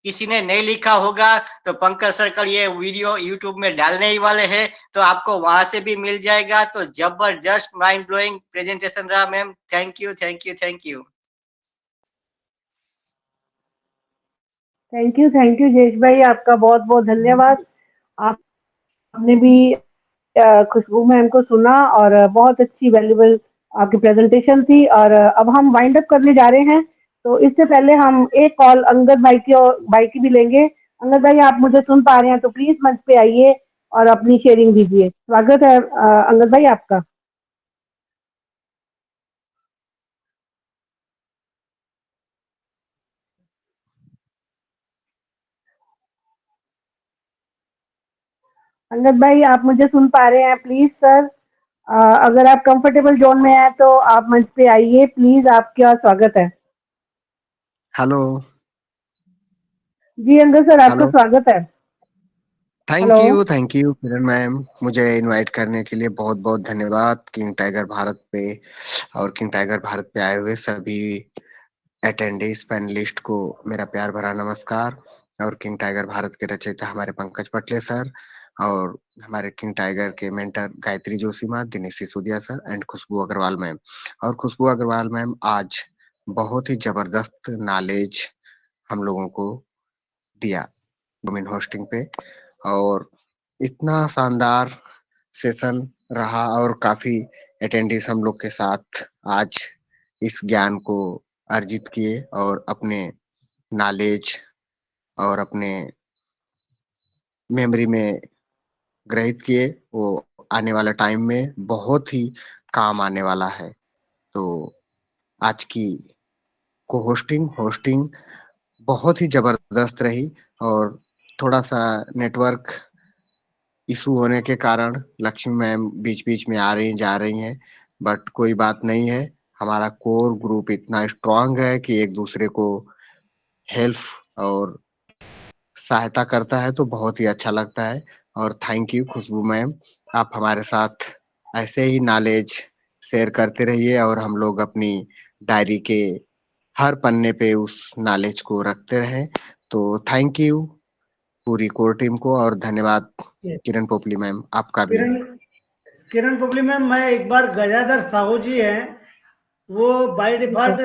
किसी ने नहीं लिखा होगा तो पंकज सर्कल ये वीडियो यूट्यूब में डालने ही वाले हैं, तो आपको वहां से भी मिल जाएगा। तो जबरदस्त माइंड ब्लोइंग प्रेजेंटेशन रहा ma'am. Thank you thank you thank you. Thank you Jayesh भाई, आपका बहुत बहुत धन्यवाद। आपने भी खुशबू मैम को सुना और बहुत अच्छी वैल्यूबल आपकी प्रेजेंटेशन थी। और अब हम वाइंड अप करने जा रहे हैं, तो इससे पहले हम एक कॉल अंगद भाई की भी लेंगे। अंगद भाई, आप मुझे सुन पा रहे हैं तो प्लीज मंच पे आइए और अपनी शेयरिंग दीजिए। स्वागत है अंगद भाई आपका। अंगद भाई, आप मुझे सुन पा रहे हैं? प्लीज सर, अगर आप कंफर्टेबल जोन में हैं तो आप मंच पे आइए प्लीज, आपका स्वागत है। हेलो जी अंगद सर, आपका हेलो, स्वागत है। थैंक यू किरण मैम, मुझे इनवाइट करने के लिए बहुत बहुत धन्यवाद। किंग टाइगर भारत पे और किंग टाइगर भारत पे आए हुए सभी अटेंडेंस पैनलिस्ट को मेरा प्यार भरा नमस्कार। और किंग टाइगर भारत के रचयिता हमारे पंकज पटले सर, और हमारे किंग टाइगर के mentor Gayatri Joshi ma'am, Dinesh Sisodia sir and Khushboo Agarwal ma'am. और खुशबू अग्रवाल मैम आज बहुत ही जबरदस्त नॉलेज हम लोगों को दिया डोमेन होस्टिंग पे, और इतना शानदार सेशन रहा और काफी अटेंडीज हम लोग के साथ आज इस ज्ञान को अर्जित किए और अपने नॉलेज और अपने मेमोरी में ग्रहित किए, वो आने वाला टाइम में बहुत ही काम आने वाला है। तो आज की होस्टिंग बहुत ही जबरदस्त रही और थोड़ा सा नेटवर्क इशू होने के कारण लक्ष्मी मैम बीच-बीच में आ रही जा रही हैं, बट कोई बात नहीं है। हमारा कोर ग्रुप इतना स्ट्रांग है कि एक दूसरे को हेल्प और सहायता करता है, तो बहुत ही अच्छा लगता है। और थैंक यू खुशबू मैम, आप हमारे साथ ऐसे ही नॉलेज शेयर करते रहिए और हम लोग अपनी डायरी के हर पन्ने पे उस नॉलेज को रखते रहें। तो थैंक यू पूरी कोर टीम को और धन्यवाद किरण पोपली मैम आपका भी। किरण पोपली मैम, मैं एक बार गजाधर साहू जी हैं, वो बाय डिफॉल्ट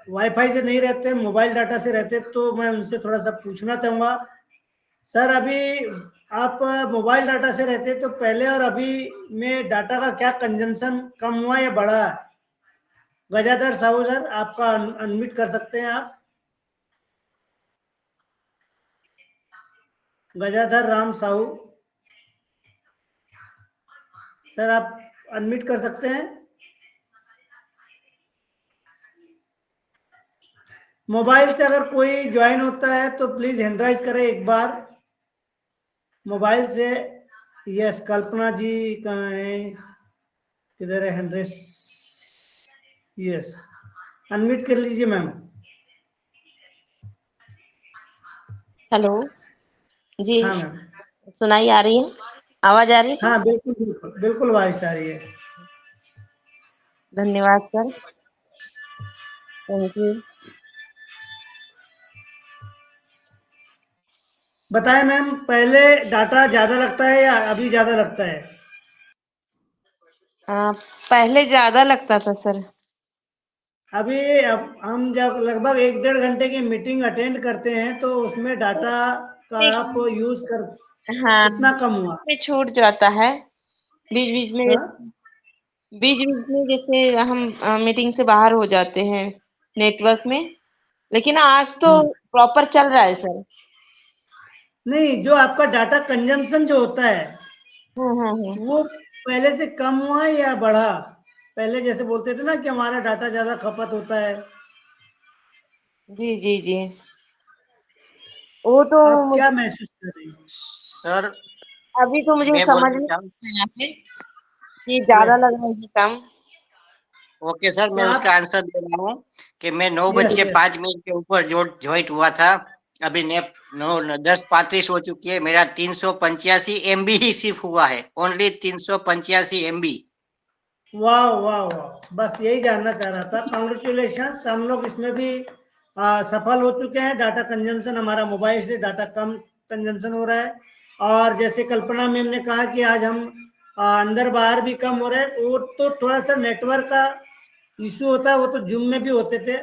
वाईफाई से नहीं रहते, मोबाइल डाटा से रहते, तो मैं उनसे थोड़ा सा पूछना चाहूंगा सर, अभी आप मोबाइल डाटा से रहते तो पहले और अभी में डाटा का क्या कंजम्पशन कम हुआ या बढ़ा है? गजाधर साहू सर, आपका अनम्यूट कर सकते हैं आप? गजाधर राम साहू सर, आप अनम्यूट कर सकते हैं? मोबाइल से अगर कोई ज्वाइन होता है तो प्लीज हैंड राइज करें एक बार मोबाइल से। यस, कल्पना जी कहाँ है, किधर है हैंड राइज? यस, अनम्यूट कर लीजिए मैम। हेलो जी, हाँ मैम, सुनाई आ रही है, आवाज आ रही है? हाँ बिल्कुल बिल्कुल बिल्कुल आवाज आ रही है। धन्यवाद सर, थैंक यू। बताएं मैम, पहले डाटा ज्यादा लगता है या अभी ज्यादा लगता है? पहले ज्यादा लगता था सर। अभी अब हम जब लगभग 1-1.5 घंटे की मीटिंग अटेंड करते हैं तो उसमें डाटा का आप यूज कर हाँ, कितना कम हुआ? में छूट जाता है बीच बीच में, हाँ? बीच बीच में जैसे हम मीटिंग से बाहर हो जाते हैं नेटवर्क में, लेकिन आज तो प्रॉपर चल रहा है सर। नहीं, जो आपका डाटा कंजम्पशन जो होता है वो पहले से कम हुआ या बढ़ा? पहले जैसे बोलते थे ना कि हमारा डाटा ज्यादा खपत होता है। जी जी जी, वो तो आप क्या महसूस कर रही हैं? सर अभी तो मुझे मैं समझ बोलना में चाहूँ, यहाँ पे कि ज्यादा यस, लग रहा है कि कम। ओके सर, तो मैं उसका आप आंसर दे रहा हूँ कि मैं 9 बज यस के यस 5 मिनट के ऊपर जो ज्वाइंट हुआ था, अभी 10:35 हो चुकी है, मेरा 385 MB ही सिर्फ हुआ है, ओनली 385 MB। वाह वाह वाह, बस यही जानना चाह रहा था। कांग्रेचुलेशन, हम लोग इसमें भी सफल हो चुके हैं। डाटा कंजम्पशन हमारा मोबाइल से डाटा कम कंजम्पशन हो रहा है। और जैसे कल्पना मैम ने कहा कि आज हम अंदर बाहर भी कम हो रहे हैं, वो तो थोड़ा सा नेटवर्क का इशू होता है, वो तो जूम में भी होते थे।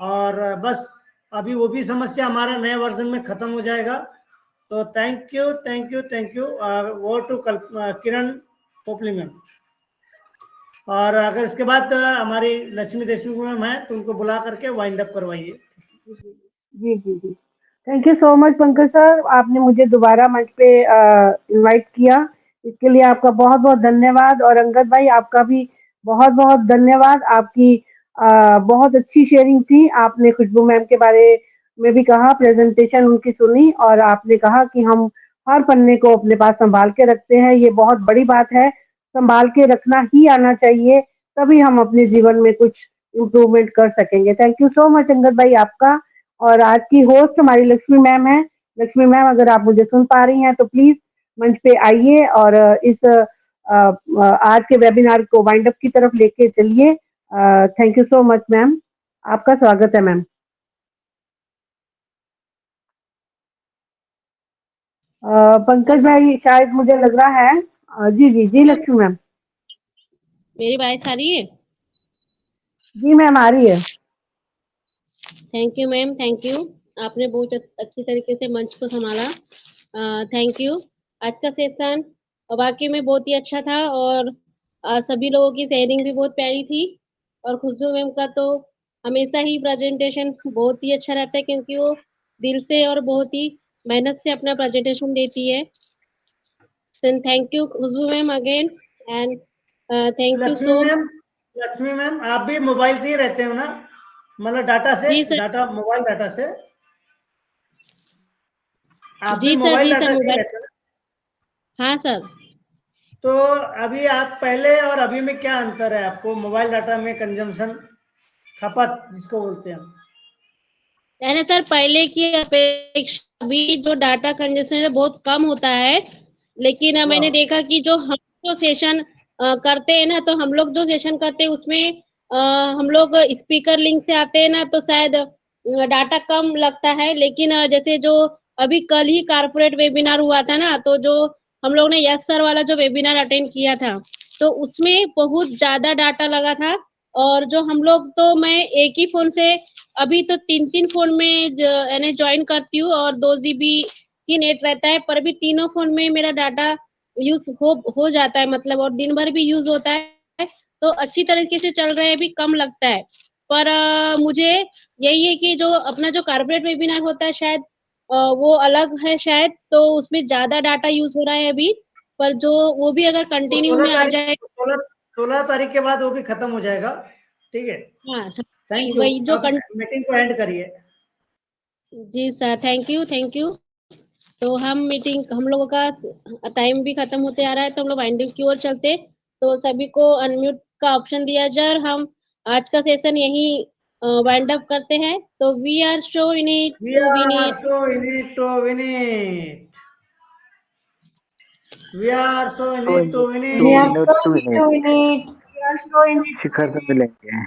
और बस अभी वो भी समस्या हमारा नए वर्जन में खत्म हो जाएगा। तो thank you thank you thank you. वो टू किरण पोपली मैम। और अगर इसके बाद हमारी लक्ष्मी देशमुख मैम है तो उनको बुला करके वाइंड अप करवाइए। जी जी जी, thank you so much Pankaj sir, आपने मुझे दोबारा मंच पे इनवाइट किया, इसके लिए आपका बहुत बहुत धन्यवाद। और अंगद भाई, आपका भी बहुत बहुत धन्यवाद। आपकी बहुत अच्छी शेयरिंग थी। आपने खुशबू मैम के बारे में भी कहा, प्रेजेंटेशन उनकी सुनी, और आपने कहा कि हम हर पन्ने को अपने पास संभाल के रखते हैं। ये बहुत बड़ी बात है, संभाल के रखना ही आना चाहिए, तभी हम अपने जीवन में कुछ इम्प्रूवमेंट कर सकेंगे। Thank you so much Angad भाई आपका। और आज की होस्ट हमारी लक्ष्मी मैम है। लक्ष्मी मैम, अगर आप मुझे सुन पा रही हैं तो प्लीज मंच पे आइए और इस आज के वेबिनार को वाइंड अप की तरफ लेके चलिए। Thank you so much ma'am, आपका स्वागत है मैम। पंकज भाई शायद मुझे लग रहा है, जी जी जी लक्ष्मी मैम। मेरी वॉइस आ रही है? जी मैम, आ रही है। Thank you ma'am, thank you. आपने बहुत अच्छी तरीके से मंच को संभाला। Thank you. आज का सेशन और वाकई में बहुत ही अच्छा था और सभी लोगों की शेयरिंग भी बहुत प्यारी थी। और खुशबू मैम का तो हमेशा ही प्रेजेंटेशन बहुत ही अच्छा रहता है क्योंकि वो दिल से और बहुत ही मेहनत से अपना प्रेजेंटेशन देती है। Thank you Khushboo ma'am again and thank you so Lakshmi ma'am आप भी मोबाइल से ही रहते हो ना, मतलब डाटा से, जी सर। डाटा मोबाइल डाटा से आप भी जी सर, मोबाइल जी सर, डाटा से ही मोबाइल। रहते हो ना? हाँ सर। तो अभी आप पहले और अभी में क्या अंतर है आपको मोबाइल डाटा में, कंजम्पशन, खपत जिसको बोलते हैं हम? यानी सर पहले की अपेक्षा अभी जो डाटा कंजेशन है बहुत कम होता है, लेकिन मैंने देखा कि जो हम जो सेशन करते हैं ना, तो हम लोग जो सेशन करते हैं उसमें हम लोग स्पीकर लिंक से आते हैं ना, तो शायद डाटा कम लगता है। लेकिन जैसे जो अभी कल ही कारपोरेट वेबिनार हुआ था ना, तो जो हम लोग ने यस सर वाला जो वेबिनार अटेंड किया था, तो उसमें बहुत ज्यादा डाटा लगा था। और जो हम लोग तो मैं एक ही फोन से अभी तो 3-3 फोन में यानी ज्वाइन करती हूँ और 2 GB ही नेट रहता है, पर भी तीनों फोन में मेरा डाटा यूज हो जाता है, मतलब और दिन भर भी यूज होता है, तो अच्छी तरीके से चल रहा है, भी कम लगता है। पर मुझे यही है कि जो अपना जो कारपोरेट वेबिनार होता है शायद वो अलग है शायद, तो उसमें ज्यादा डाटा यूज हो रहा है अभी, पर जो वो भी अगर कंटिन्यू में आ जाए। 16 तारीख के बाद वो भी खत्म हो जाएगा, ठीक है। हाँ, थैंक यू। वही जो अब मीटिंग को एंड करिए। जी sir, thank you, thank you. तो हम लोगों का टाइम भी खत्म होते आ रहा है, तो हम लोग वाइंडिंग की ओर चलते। तो सभी को अनम्यूट का ऑप्शन दिया जाए और हम आज का सेशन यही वाइंड अप करते हैं। तो we are show in it to win it. We are so in it to win it. We are so into it. We are so in it. शिखर से मिलेंगे।